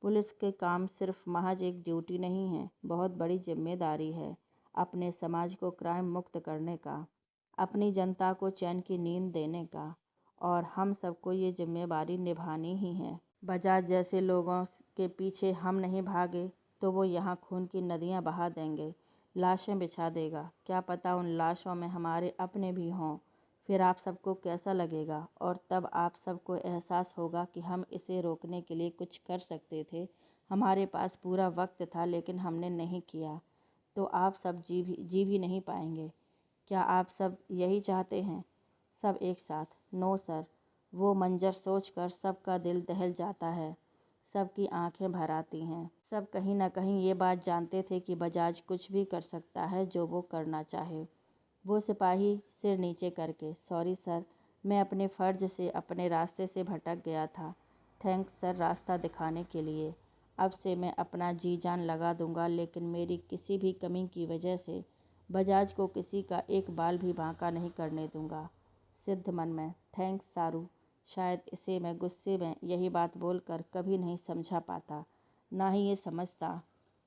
पुलिस के काम सिर्फ महज एक ड्यूटी नहीं है, बहुत बड़ी जिम्मेदारी है अपने समाज को क्राइम मुक्त करने का, अपनी जनता को चैन की नींद देने का, और हम सबको ये जिम्मेदारी निभानी ही है। बजाज जैसे लोगों के पीछे हम नहीं भागे तो वो यहाँ खून की नदियाँ बहा देंगे, लाशें बिछा देगा। क्या पता उन लाशों में हमारे अपने भी हों। फिर आप सबको कैसा लगेगा? और तब आप सबको एहसास होगा कि हम इसे रोकने के लिए कुछ कर सकते थे, हमारे पास पूरा वक्त था, लेकिन हमने नहीं किया। तो आप सब जी भी नहीं पाएंगे। क्या आप सब यही चाहते हैं? सब एक साथ, नो सर। वो मंजर सोचकर सबका दिल दहल जाता है, सबकी आंखें भर आती हैं। सब कहीं ना कहीं ये बात जानते थे कि बजाज कुछ भी कर सकता है जो वो करना चाहे। वो सिपाही सिर नीचे करके, सॉरी सर, मैं अपने फ़र्ज से अपने रास्ते से भटक गया था। थैंक्स सर रास्ता दिखाने के लिए। अब से मैं अपना जी जान लगा दूंगा, लेकिन मेरी किसी भी कमी की वजह से बजाज को किसी का एक बाल भी बांका नहीं करने दूंगा। सिद्ध मन में, थैंक्स सारू। शायद इसे मैं गुस्से में यही बात बोलकर कभी नहीं समझा पाता, ना ही ये समझता।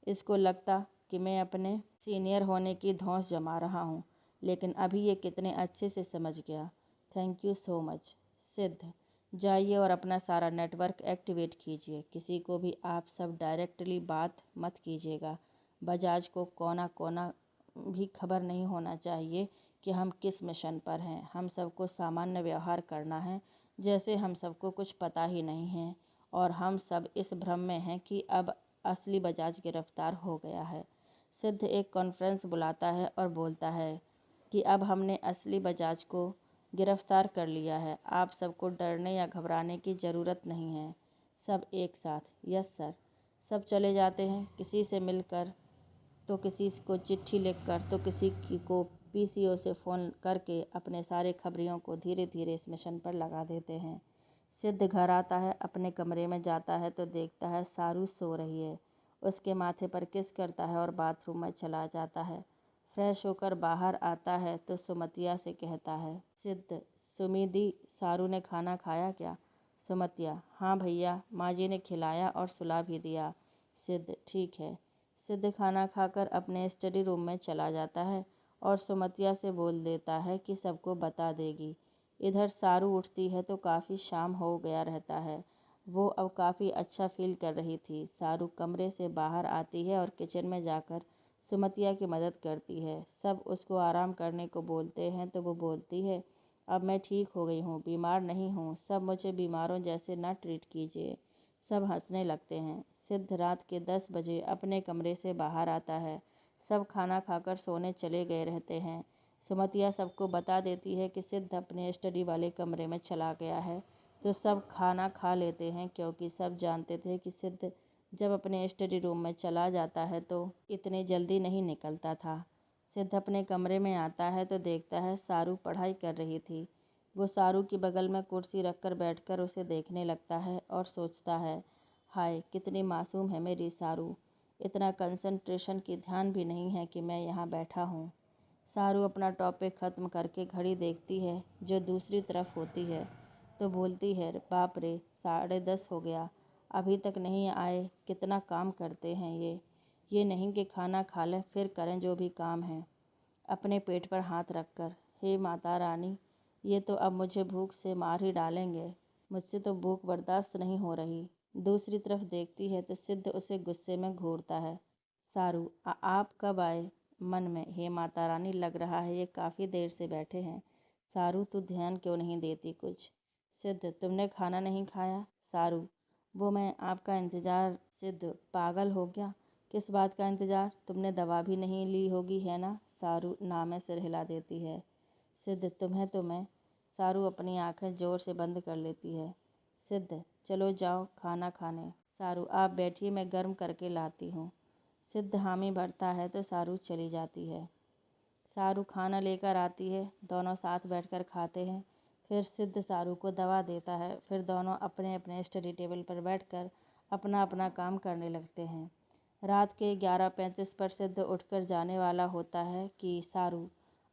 इसको लगता कि मैं अपने सीनियर होने की धौंस जमा रहा हूँ, लेकिन अभी ये कितने अच्छे से समझ गया। Thank you so much. सिद्ध, जाइए और अपना सारा नेटवर्क एक्टिवेट कीजिए। किसी को भी आप सब डायरेक्टली बात मत कीजिएगा। बजाज को कोना कोना भी खबर नहीं होना चाहिए कि हम किस मिशन पर हैं। हम सबको सामान्य व्यवहार करना है, जैसे हम सबको कुछ पता ही नहीं है और हम सब इस भ्रम में हैं कि अब असली बजाज गिरफ्तार हो गया है। सिद्ध एक कॉन्फ्रेंस बुलाता है और बोलता है कि अब हमने असली बजाज को गिरफ्तार कर लिया है। आप सबको डरने या घबराने की ज़रूरत नहीं है। सब एक साथ, यस सर। सब चले जाते हैं, किसी से मिलकर, तो किसी को चिट्ठी लिखकर, तो को पीसीओ से फ़ोन करके अपने सारे खबरियों को धीरे धीरे इस मिशन पर लगा देते हैं। सिद्ध घर आता है, अपने कमरे में जाता है तो देखता है सारू सो रही है उसके माथे पर किस करता है और बाथरूम में चला जाता है। फ्रेश होकर बाहर आता है तो सुमतिया से कहता है, सिद्ध, सुमी दी, सारू ने खाना खाया क्या? सुमतिया, हाँ भैया, माँ जी ने खिलाया और सुला भी दिया। सिद्ध, ठीक है। सिद्ध खाना खाकर अपने स्टडी रूम में चला जाता है और सुमतिया से बोल देता है कि सबको बता देगी। इधर सारू उठती है तो काफ़ी शाम हो गया रहता है। वो अब काफ़ी अच्छा फील कर रही थी। सारू कमरे से बाहर आती है और किचन में जाकर सुमतिया की मदद करती है। सब उसको आराम करने को बोलते हैं तो वो बोलती है, अब मैं ठीक हो गई हूँ, बीमार नहीं हूँ, सब मुझे बीमारों जैसे ना ट्रीट कीजिए। सब हंसने लगते हैं। सिद्ध रात के 10 बजे अपने कमरे से बाहर आता है। सब खाना खाकर सोने चले गए रहते हैं। सुमतिया सबको बता देती है कि सिद्ध अपने स्टडी वाले कमरे में चला गया है, तो सब खाना खा लेते हैं क्योंकि सब जानते थे कि सिद्ध जब अपने स्टडी रूम में चला जाता है तो इतनी जल्दी नहीं निकलता था। सिद्ध अपने कमरे में आता है तो देखता है सारू पढ़ाई कर रही थी। वो सारू की बगल में कुर्सी रखकर बैठकर उसे देखने लगता है और सोचता है, हाय कितनी मासूम है मेरी सारू, इतना कंसंट्रेशन की ध्यान भी नहीं है कि मैं यहाँ बैठा हूँ। सारू अपना टॉपिक ख़त्म करके घड़ी देखती है जो दूसरी तरफ होती है तो बोलती है, बाप रे, 10:30 हो गया, अभी तक नहीं आए, कितना काम करते हैं ये नहीं कि खाना खा लें फिर करें जो भी काम है। अपने पेट पर हाथ रखकर, हे माता रानी, ये तो अब मुझे भूख से मार ही डालेंगे, मुझसे तो भूख बर्दाश्त नहीं हो रही। दूसरी तरफ देखती है तो सिद्ध उसे गुस्से में घूरता है। सारू, आप कब आए? मन में, हे माता रानी, लग रहा है ये काफ़ी देर से बैठे हैं। सारू, तू ध्यान क्यों नहीं देती कुछ? सिद्ध, तुमने खाना नहीं खाया? सारू, वो मैं आपका इंतज़ार। सिद्ध, पागल हो गया, किस बात का इंतज़ार? तुमने दवा भी नहीं ली होगी है ना? सारू ना में सिर हिला देती है। सिद्ध, तुम्हें तो मैं। सारू अपनी आंखें ज़ोर से बंद कर लेती है। सिद्ध, चलो जाओ खाना खाने। सारू, आप बैठिए, मैं गर्म करके लाती हूँ। सिद्ध हामी भरता है तो सारू चली जाती है। सारू खाना लेकर आती है, दोनों साथ बैठकर खाते हैं। फिर सिद्ध सारू को दवा देता है। फिर दोनों अपने अपने स्टडी टेबल पर बैठकर अपना अपना काम करने लगते हैं। रात के 11:35 पर सिद्ध उठकर जाने वाला होता है कि सारू,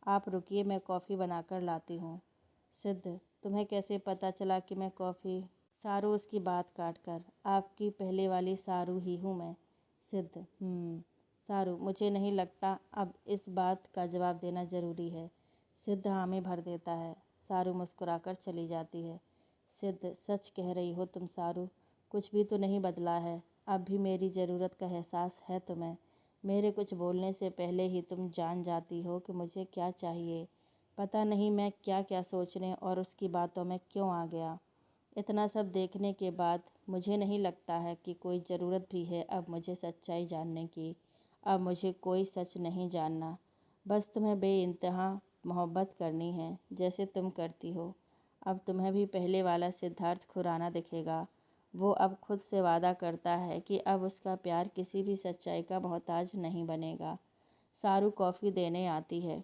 आप रुकिए, मैं कॉफ़ी बनाकर लाती हूँ। सिद्ध, तुम्हें कैसे पता चला कि मैं कॉफ़ी? सारू उसकी बात काट कर, आपकी पहले वाली सारू ही हूँ मैं। सिद्ध, सारू, मुझे नहीं लगता अब इस बात का जवाब देना ज़रूरी है। सिद्ध हामी भर देता है। सारू मुस्कुराकर चली जाती है। सिद्ध, सच कह रही हो तुम सारू, कुछ भी तो नहीं बदला है, अब भी मेरी ज़रूरत का एहसास है तुम्हें। मेरे कुछ बोलने से पहले ही तुम जान जाती हो कि मुझे क्या चाहिए। पता नहीं मैं क्या क्या सोचने और उसकी बातों में क्यों आ गया। इतना सब देखने के बाद मुझे नहीं लगता है कि कोई ज़रूरत भी है अब मुझे सच्चाई जानने की। अब मुझे कोई सच नहीं जानना, बस तुम्हें बेइंतहा मोहब्बत करनी है जैसे तुम करती हो। अब तुम्हें भी पहले वाला सिद्धार्थ खुराना दिखेगा। वो अब खुद से वादा करता है कि अब उसका प्यार किसी भी सच्चाई का मोहताज नहीं बनेगा। सारू कॉफ़ी देने आती है।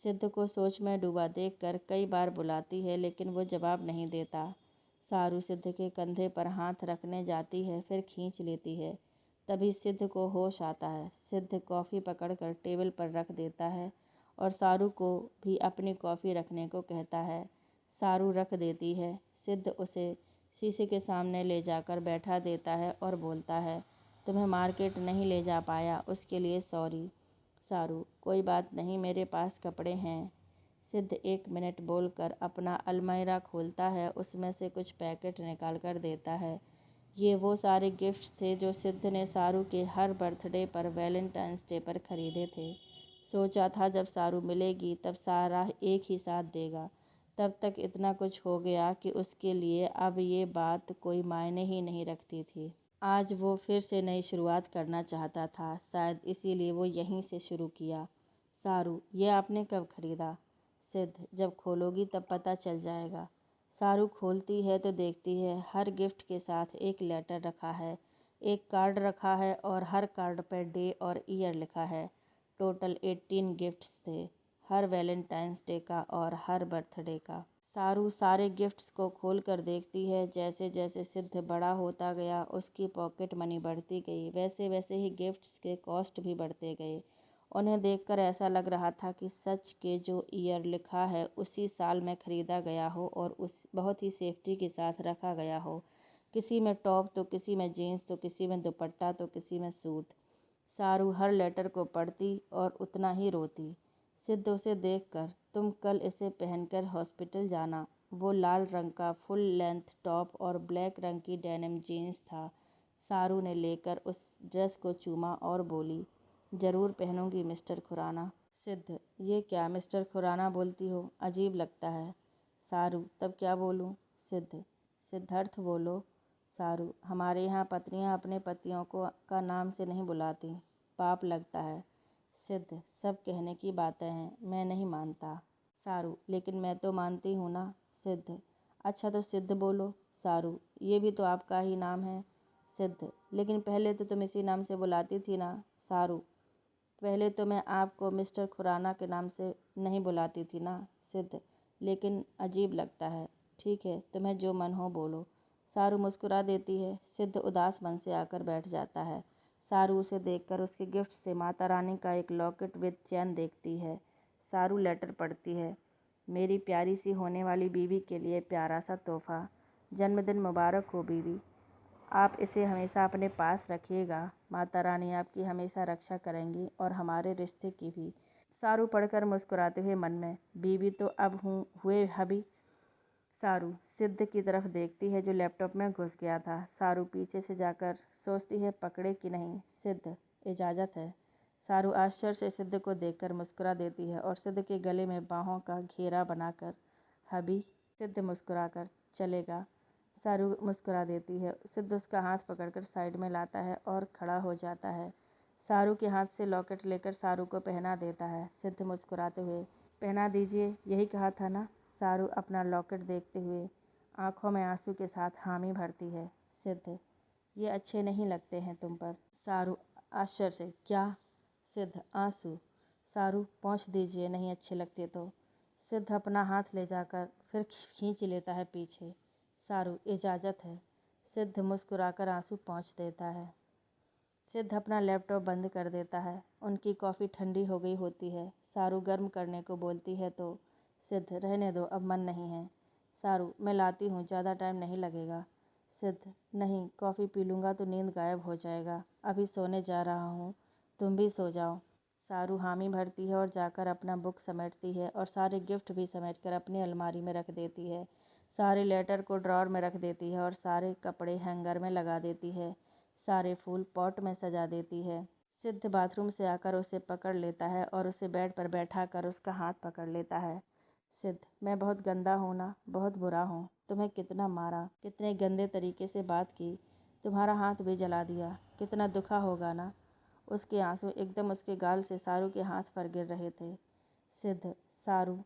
सिद्ध को सोच में डूबा देखकर कई बार बुलाती है लेकिन वो जवाब नहीं देता। सारू सिद्ध के कंधे पर हाथ रखने जाती है, फिर खींच लेती है। तभी सिद्ध को होश आता है। सिद्ध कॉफ़ी पकड़कर टेबल पर रख देता है और सारू को भी अपनी कॉफ़ी रखने को कहता है। सारू रख देती है। सिद्ध उसे शीशे के सामने ले जाकर बैठा देता है और बोलता है, तुम्हें मार्केट नहीं ले जा पाया उसके लिए सॉरी। सारू, कोई बात नहीं, मेरे पास कपड़े हैं। सिद्ध 1 मिनट बोलकर अपना अलमीरा खोलता है, उसमें से कुछ पैकेट निकाल कर देता है। ये वो सारे गिफ्ट्स थे जो सिद्ध ने सारू के हर बर्थडे पर वैलेंटाइंस डे पर खरीदे थे। सोचा था जब सारू मिलेगी तब सारा एक ही साथ देगा। तब तक इतना कुछ हो गया कि उसके लिए अब ये बात कोई मायने ही नहीं रखती थी। आज वो फिर से नई शुरुआत करना चाहता था, शायद इसीलिए वो यहीं से शुरू किया। सारू, ये आपने कब खरीदा? सिद्ध, जब खोलोगी तब पता चल जाएगा। सारू खोलती है तो देखती है हर गिफ्ट के साथ एक लेटर रखा है, एक कार्ड रखा है और हर कार्ड पर डे और ईयर लिखा है। टोटल 18 गिफ्ट्स थे, हर वैलेंटाइंस डे का और हर बर्थडे का। सारू सारे गिफ्ट्स को खोल कर देखती है। जैसे जैसे सिद्ध बड़ा होता गया उसकी पॉकेट मनी बढ़ती गई, वैसे वैसे ही गिफ्ट्स के कॉस्ट भी बढ़ते गए। उन्हें देखकर ऐसा लग रहा था कि सच के जो ईयर लिखा है उसी साल में खरीदा गया हो और उस बहुत ही सेफ्टी के साथ रखा गया हो। किसी में टॉप तो किसी में जीन्स तो किसी में दुपट्टा तो किसी में सूट। सारू हर लेटर को पढ़ती और उतना ही रोती। सिद्ध उसे देखकर, तुम कल इसे पहनकर हॉस्पिटल जाना। वो लाल रंग का फुल लेंथ टॉप और ब्लैक रंग की डेनिम जीन्स था। सारू ने लेकर उस ड्रेस को चूमा और बोली, ज़रूर पहनूंगी मिस्टर खुराना। सिद्ध, ये क्या मिस्टर खुराना बोलती हो, अजीब लगता है। सारू, तब क्या बोलूं? सिद्ध, सिद्धार्थ बोलो। सारू, हमारे यहाँ पत्नियाँ अपने पतियों को का नाम से नहीं बुलाती, पाप लगता है। सिद्ध, सब कहने की बातें हैं, मैं नहीं मानता। सारू, लेकिन मैं तो मानती हूँ ना। सिद्ध, अच्छा तो सिद्ध बोलो। सारू, ये भी तो आपका ही नाम है। सिद्ध, लेकिन पहले तो तुम इसी नाम से बुलाती थी ना। सारू, पहले तो मैं आपको मिस्टर खुराना के नाम से नहीं बुलाती थी ना। सिद्ध, लेकिन अजीब लगता है। ठीक है, तुम्हें जो मन हो बोलो। सारू मुस्कुरा देती है। सिद्ध उदास मन से आकर बैठ जाता है। सारू उसे देखकर उसके गिफ्ट से माता रानी का एक लॉकेट विद चैन देखती है। सारू लेटर पढ़ती है। मेरी प्यारी सी होने वाली बीवी के लिए प्यारा सा तोहफा। जन्मदिन मुबारक हो बीवी। आप इसे हमेशा अपने पास रखिएगा। माता रानी आपकी हमेशा रक्षा करेंगी और हमारे रिश्ते की भी। सारू पढ़कर मुस्कुराते हुए मन में, बीवी तो अब हुए हबी। सारू सिद्ध की तरफ देखती है जो लैपटॉप में घुस गया था। सारू पीछे से जाकर सोचती है पकड़े कि नहीं। सिद्ध, इजाज़त है। सारू आश्चर्य से सिद्ध को देखकर मुस्कुरा देती है और सिद्ध के गले में बाहों का घेरा बनाकर, हबी। सिद्ध मुस्कुराकर, चलेगा। सारू मुस्कुरा देती है। सिद्ध उसका हाथ पकड़कर साइड में लाता है और खड़ा हो जाता है। सारू के हाथ से लॉकेट लेकर सारू को पहना देता है। सिद्ध मुस्कुराते हुए, पहना दीजिए, यही कहा था ना। सारू अपना लॉकेट देखते हुए आंखों में आंसू के साथ हामी भरती है। सिद्ध, ये अच्छे नहीं लगते हैं तुम पर। सारू आश्चर्य से, क्या? सिद्ध, आंसू। सारू, पोंछ दीजिए, नहीं अच्छे लगते तो। सिद्ध अपना हाथ ले जाकर फिर खींच लेता है पीछे। सारू, इजाज़त है। सिद्ध मुस्कुराकर आंसू पोंछ देता है। सिद्ध अपना लैपटॉप बंद कर देता है। उनकी कॉफ़ी ठंडी हो गई होती है। सारू गर्म करने को बोलती है तो सिद्ध, रहने दो, अब मन नहीं है। सारू, मैं लाती हूँ, ज़्यादा टाइम नहीं लगेगा। सिद्ध, नहीं, कॉफ़ी पी लूँगा तो नींद गायब हो जाएगा, अभी सोने जा रहा हूँ, तुम भी सो जाओ। सारू हामी भरती है और जाकर अपना बुक समेटती है और सारे गिफ्ट भी समेटकर अपनी अलमारी में रख देती है। सारे लेटर को ड्रॉर में रख देती है और सारे कपड़े हैंगर में लगा देती है। सारे फूल पॉट में सजा देती है। सिद्ध बाथरूम से आकर उसे पकड़ लेता है और उसे बेड पर बैठा कर उसका हाथ पकड़ लेता है। सिद्ध, मैं बहुत गंदा हूँ ना, बहुत बुरा हूँ। तुम्हें कितना मारा, कितने गंदे तरीके से बात की, तुम्हारा हाथ भी जला दिया, कितना दुखा होगा ना। उसके आंसू एकदम उसके गाल से सारू के हाथ पर गिर रहे थे। सिद्ध, सारू,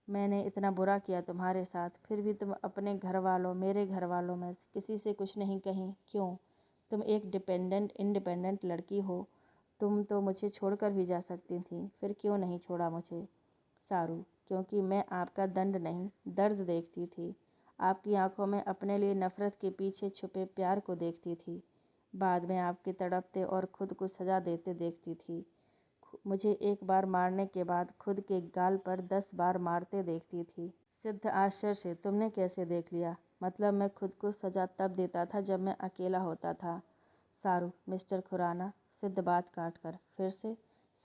मैंने इतना बुरा किया तुम्हारे साथ, फिर भी तुम अपने घर वालों, मेरे घर वालों में किसी से कुछ नहीं कहीं, क्यों? तुम एक इंडिपेंडेंट लड़की हो, तुम तो मुझे छोड़कर भी जा सकती थी, फिर क्यों नहीं छोड़ा मुझे? सारू, क्योंकि मैं आपका दंड नहीं, दर्द देखती थी। आपकी आंखों में अपने लिए नफ़रत के पीछे छुपे प्यार को देखती थी। बाद में आपके तड़पते और खुद को सजा देते देखती थी। मुझे एक बार मारने के बाद खुद के गाल पर 10 बार मारते देखती थी। सिद्ध आश्चर्य से, तुमने कैसे देख लिया? मतलब मैं खुद को सजा तब देता था जब मैं अकेला होता था। सारू, मिस्टर खुराना। सिद्ध बात काट कर, फिर से?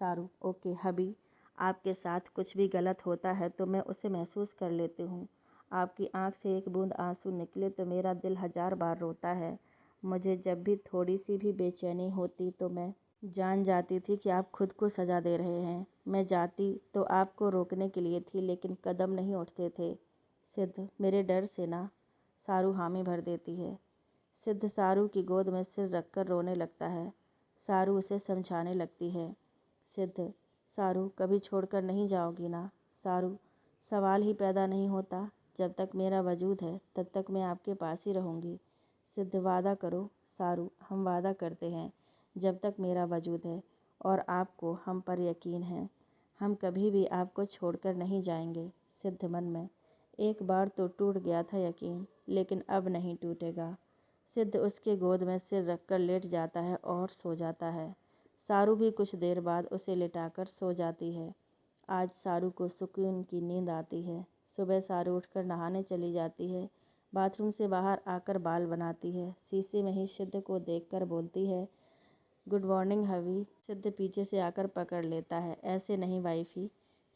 सारू, ओके हबी, आपके साथ कुछ भी गलत होता है तो मैं उसे महसूस कर लेती हूँ। आपकी आंख से एक बूंद आंसू निकले तो मेरा दिल 1000 बार रोता है। मुझे जब भी थोड़ी सी भी बेचैनी होती तो मैं जान जाती थी कि आप खुद को सजा दे रहे हैं। मैं जाती तो आपको रोकने के लिए थी, लेकिन कदम नहीं उठते थे। सिद्ध, मेरे डर से ना। सारू हामी भर देती है। सिद्ध सारू की गोद में सिर रखकर रोने लगता है। सारू उसे समझाने लगती है। सिद्ध, सारू, कभी छोड़कर नहीं जाओगी ना। सारू, सवाल ही पैदा नहीं होता, जब तक मेरा वजूद है तब तक मैं आपके पास ही रहूँगी। सिद्ध, वादा करो। सारू, हम वादा करते हैं, जब तक मेरा वजूद है और आपको हम पर यकीन है, हम कभी भी आपको छोड़कर नहीं जाएंगे। सिद्ध मन में, एक बार तो टूट गया था यकीन, लेकिन अब नहीं टूटेगा। सिद्ध उसके गोद में सिर रखकर लेट जाता है और सो जाता है। सारू भी कुछ देर बाद उसे लिटाकर सो जाती है। आज सारू को सुकून की नींद आती है। सुबह सारू उठकर नहाने चली जाती है। बाथरूम से बाहर आकर बाल बनाती है। शीशे में ही सिद्ध को देखकर बोलती है, गुड मॉर्निंग हवी। सिद्ध पीछे से आकर पकड़ लेता है, ऐसे नहीं वाइफी।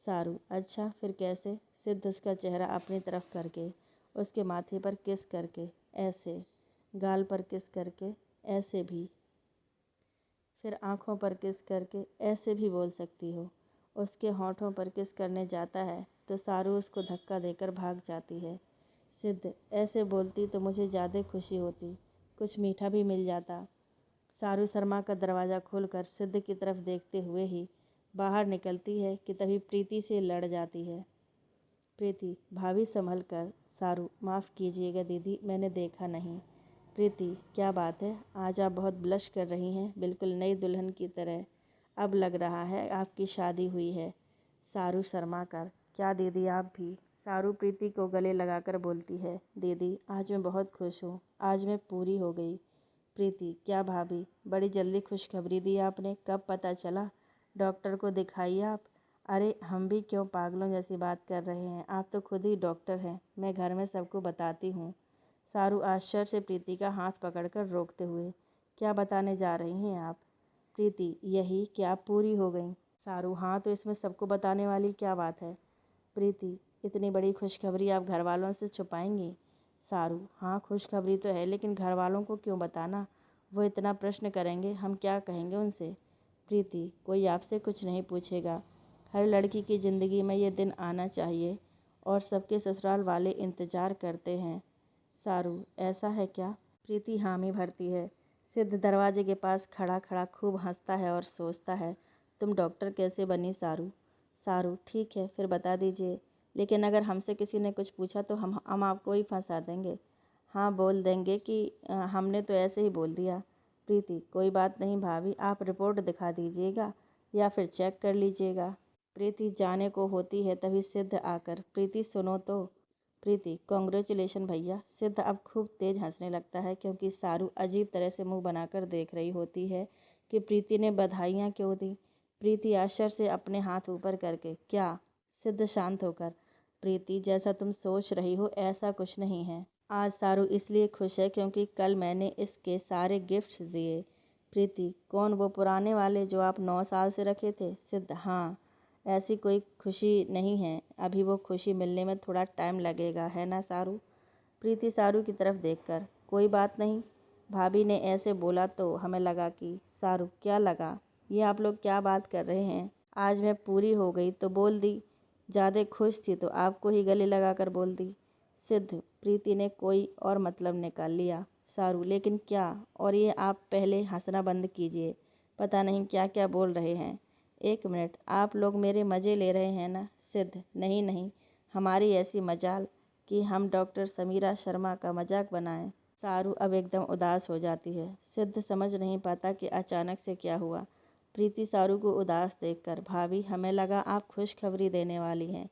सारू, अच्छा फिर कैसे? सिद्ध उसका चेहरा अपनी तरफ करके, उसके माथे पर किस करके, ऐसे, गाल पर किस करके, ऐसे भी, फिर आँखों पर किस करके, ऐसे भी बोल सकती हो। उसके होंठों पर किस करने जाता है तो सारू उसको धक्का देकर भाग जाती है। सिद्ध, ऐसे बोलती तो मुझे ज़्यादा खुशी होती, कुछ मीठा भी मिल जाता। सारू शर्मा का दरवाज़ा खोलकर सिद्ध की तरफ देखते हुए ही बाहर निकलती है कि तभी प्रीति से लड़ जाती है। प्रीति, भाभी संभल कर। सारू, माफ़ कीजिएगा दीदी, मैंने देखा नहीं। प्रीति, क्या बात है, आज आप बहुत ब्लश कर रही हैं, बिल्कुल नई दुल्हन की तरह। अब लग रहा है आपकी शादी हुई है। सारू शर्मा कर, क्या दीदी आप भी? सारू प्रीति को गले लगाकर बोलती है, दीदी आज मैं बहुत खुश हूँ, आज मैं पूरी हो गई। प्रीति, क्या भाभी, बड़ी जल्दी खुशखबरी दी आपने, कब पता चला? डॉक्टर को दिखाई आप? अरे हम भी क्यों पागलों जैसी बात कर रहे हैं, आप तो खुद ही डॉक्टर हैं, मैं घर में सबको बताती हूँ। सारू आश्चर्य से प्रीति का हाथ पकड़कर रोकते हुए, क्या बताने जा रही हैं आप? प्रीति, यही कि आप पूरी हो गई। सारू, हाँ तो इसमें सबको बताने वाली क्या बात है? प्रीति, इतनी बड़ी खुशखबरी आप घर वालों से छुपाएंगी? सारू, हाँ खुशखबरी तो है, लेकिन घर वालों को क्यों बताना? वो इतना प्रश्न करेंगे, हम क्या कहेंगे उनसे? प्रीति, कोई आपसे कुछ नहीं पूछेगा। हर लड़की की ज़िंदगी में ये दिन आना चाहिए और सबके ससुराल वाले इंतज़ार करते हैं। सारू, ऐसा है क्या? प्रीति हामी भरती है। सिद्ध दरवाजे के पास खड़ा खड़ा खूब हंसता है और सोचता है, तुम डॉक्टर कैसे बनी सारू? सारू, ठीक है फिर बता दीजिए, लेकिन अगर हमसे किसी ने कुछ पूछा तो हम आपको ही फंसा देंगे। हाँ बोल देंगे कि हमने तो ऐसे ही बोल दिया। प्रीति, कोई बात नहीं भाभी, आप रिपोर्ट दिखा दीजिएगा या फिर चेक कर लीजिएगा। प्रीति जाने को होती है तभी सिद्ध आकर, प्रीति सुनो तो। प्रीति, कॉन्ग्रेचुलेशन भैया। सिद्ध अब खूब तेज हंसने लगता है क्योंकि सारू अजीब तरह से मुंह बनाकर देख रही होती है कि प्रीति ने बधाइयाँ क्यों दी। प्रीति आश्चर्य से अपने हाथ ऊपर करके, क्या? सिद्ध शांत होकर, प्रीति जैसा तुम सोच रही हो ऐसा कुछ नहीं है। आज सारू इसलिए खुश है क्योंकि कल मैंने इसके सारे गिफ्ट्स दिए। प्रीति, कौन, वो पुराने वाले जो आप 9 साल से रखे थे? सिद्ध, हाँ। ऐसी कोई खुशी नहीं है, अभी वो खुशी मिलने में थोड़ा टाइम लगेगा, है ना सारू? प्रीति सारू की तरफ देखकर, कोई बात नहीं, भाभी ने ऐसे बोला तो हमें लगा कि। सारू, क्या लगा? ये आप लोग क्या बात कर रहे हैं? आज मैं पूरी हो गई तो बोल दी, ज़्यादा खुश थी तो आपको ही गले लगाकर बोल दी। सिद्ध, प्रीति ने कोई और मतलब निकाल लिया। सारू, लेकिन क्या? और ये आप पहले हंसना बंद कीजिए, पता नहीं क्या क्या बोल रहे हैं। एक मिनट, आप लोग मेरे मज़े ले रहे हैं ना? सिद्ध, नहीं नहीं, हमारी ऐसी मजाल कि हम डॉक्टर समीरा शर्मा का मजाक बनाएं। सारू अब एकदम उदास हो जाती है। सिद्ध समझ नहीं पाता कि अचानक से क्या हुआ। प्रीति सारू को उदास देखकर, भाभी हमें लगा आप खुशखबरी देने वाली हैं।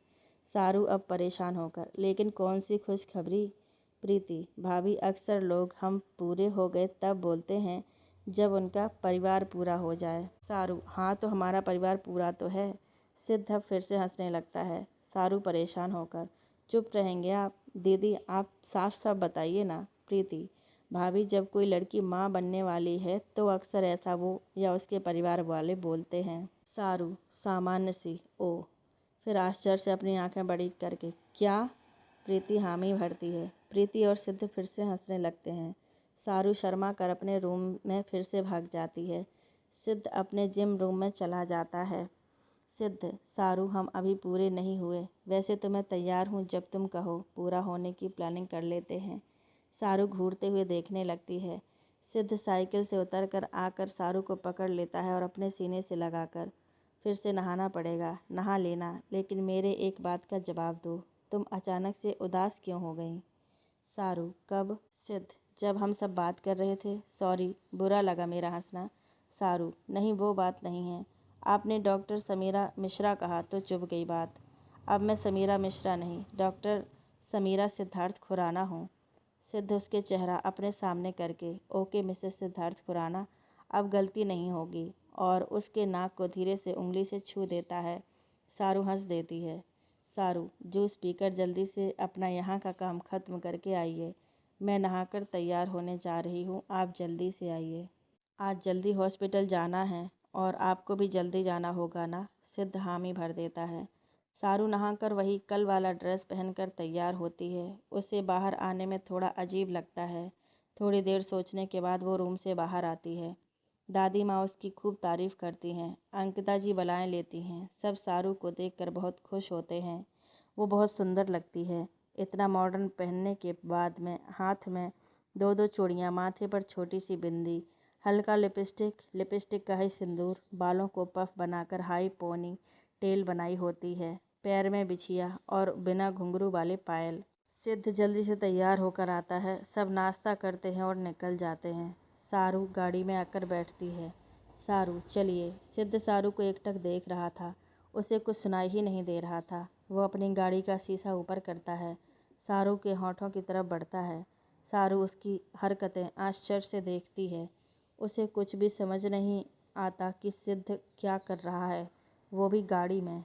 सारू अब परेशान होकर, लेकिन कौन सी खुशखबरी? प्रीति, भाभी अक्सर लोग हम पूरे हो गए तब बोलते हैं जब उनका परिवार पूरा हो जाए। सारू, हाँ तो हमारा परिवार पूरा तो है। सिद्ध अब फिर से हंसने लगता है। सारू परेशान होकर, चुप रहेंगे आप? दीदी आप साफ साफ बताइए ना। प्रीति, भाभी जब कोई लड़की माँ बनने वाली है तो अक्सर ऐसा वो या उसके परिवार वाले बोलते हैं। सारू, सामान्य सी, ओ। फिर आश्चर्य से अपनी आंखें बड़ी करके, क्या? प्रीति हामी भरती है। प्रीति और सिद्ध फिर से हंसने लगते हैं। सारू शर्मा कर अपने रूम में फिर से भाग जाती है। सिद्ध अपने जिम रूम में चला जाता है। सिद्ध, सारू हम अभी पूरे नहीं हुए, वैसे तो मैं तैयार हूँ, जब तुम कहो पूरा होने की प्लानिंग कर लेते हैं। सारू घूरते हुए देखने लगती है। सिद्ध साइकिल से उतरकर आकर सारू को पकड़ लेता है और अपने सीने से लगाकर, फिर से नहाना पड़ेगा, नहा लेना, लेकिन मेरे एक बात का जवाब दो, तुम अचानक से उदास क्यों हो गई? सारू, कब? सिद्ध, जब हम सब बात कर रहे थे, सॉरी बुरा लगा मेरा हंसना। सारू, नहीं वो बात नहीं है, आपने डॉक्टर समीरा मिश्रा कहा तो चुभ गई बात। अब मैं समीरा मिश्रा नहीं, डॉक्टर समीरा सिद्धार्थ खुराना हूँ। सिद्ध उसके चेहरा अपने सामने करके, ओके मिसेस सिद्धार्थ खुराना, अब गलती नहीं होगी, और उसके नाक को धीरे से उंगली से छू देता है। सारू हंस देती है। सारू, जूस पीकर जल्दी से अपना यहाँ का काम ख़त्म करके आइए। मैं नहाकर तैयार होने जा रही हूँ, आप जल्दी से आइए। आज जल्दी हॉस्पिटल जाना है और आपको भी जल्दी जाना होगा ना? सिद्ध हामी भर देता है। सारू नहाकर वही कल वाला ड्रेस पहनकर तैयार होती है। उसे बाहर आने में थोड़ा अजीब लगता है। थोड़ी देर सोचने के बाद वो रूम से बाहर आती है। दादी माँ उसकी खूब तारीफ़ करती हैं। अंकिता जी बलाएँ लेती हैं। सब सारू को देखकर बहुत खुश होते हैं। वो बहुत सुंदर लगती है। इतना मॉडर्न पहनने के बाद में हाथ में 2-2 चूड़ियाँ, माथे पर छोटी सी बिंदी, हल्का लिपस्टिक का ही सिंदूर, बालों को पफ बनाकर हाई पोनी टेल बनाई होती है, पैर में बिछिया और बिना घुंघरू वाले पायल। सिद्ध जल्दी से तैयार होकर आता है। सब नाश्ता करते हैं और निकल जाते हैं। सारू गाड़ी में आकर बैठती है। सारू, चलिए। सिद्ध सारू को एकटक देख रहा था। उसे कुछ सुनाई ही नहीं दे रहा था। वो अपनी गाड़ी का शीशा ऊपर करता है। सारू के होठों की तरफ बढ़ता है। सारू उसकी हरकतें आश्चर्य से देखती है। उसे कुछ भी समझ नहीं आता कि सिद्ध क्या कर रहा है, वो भी गाड़ी में।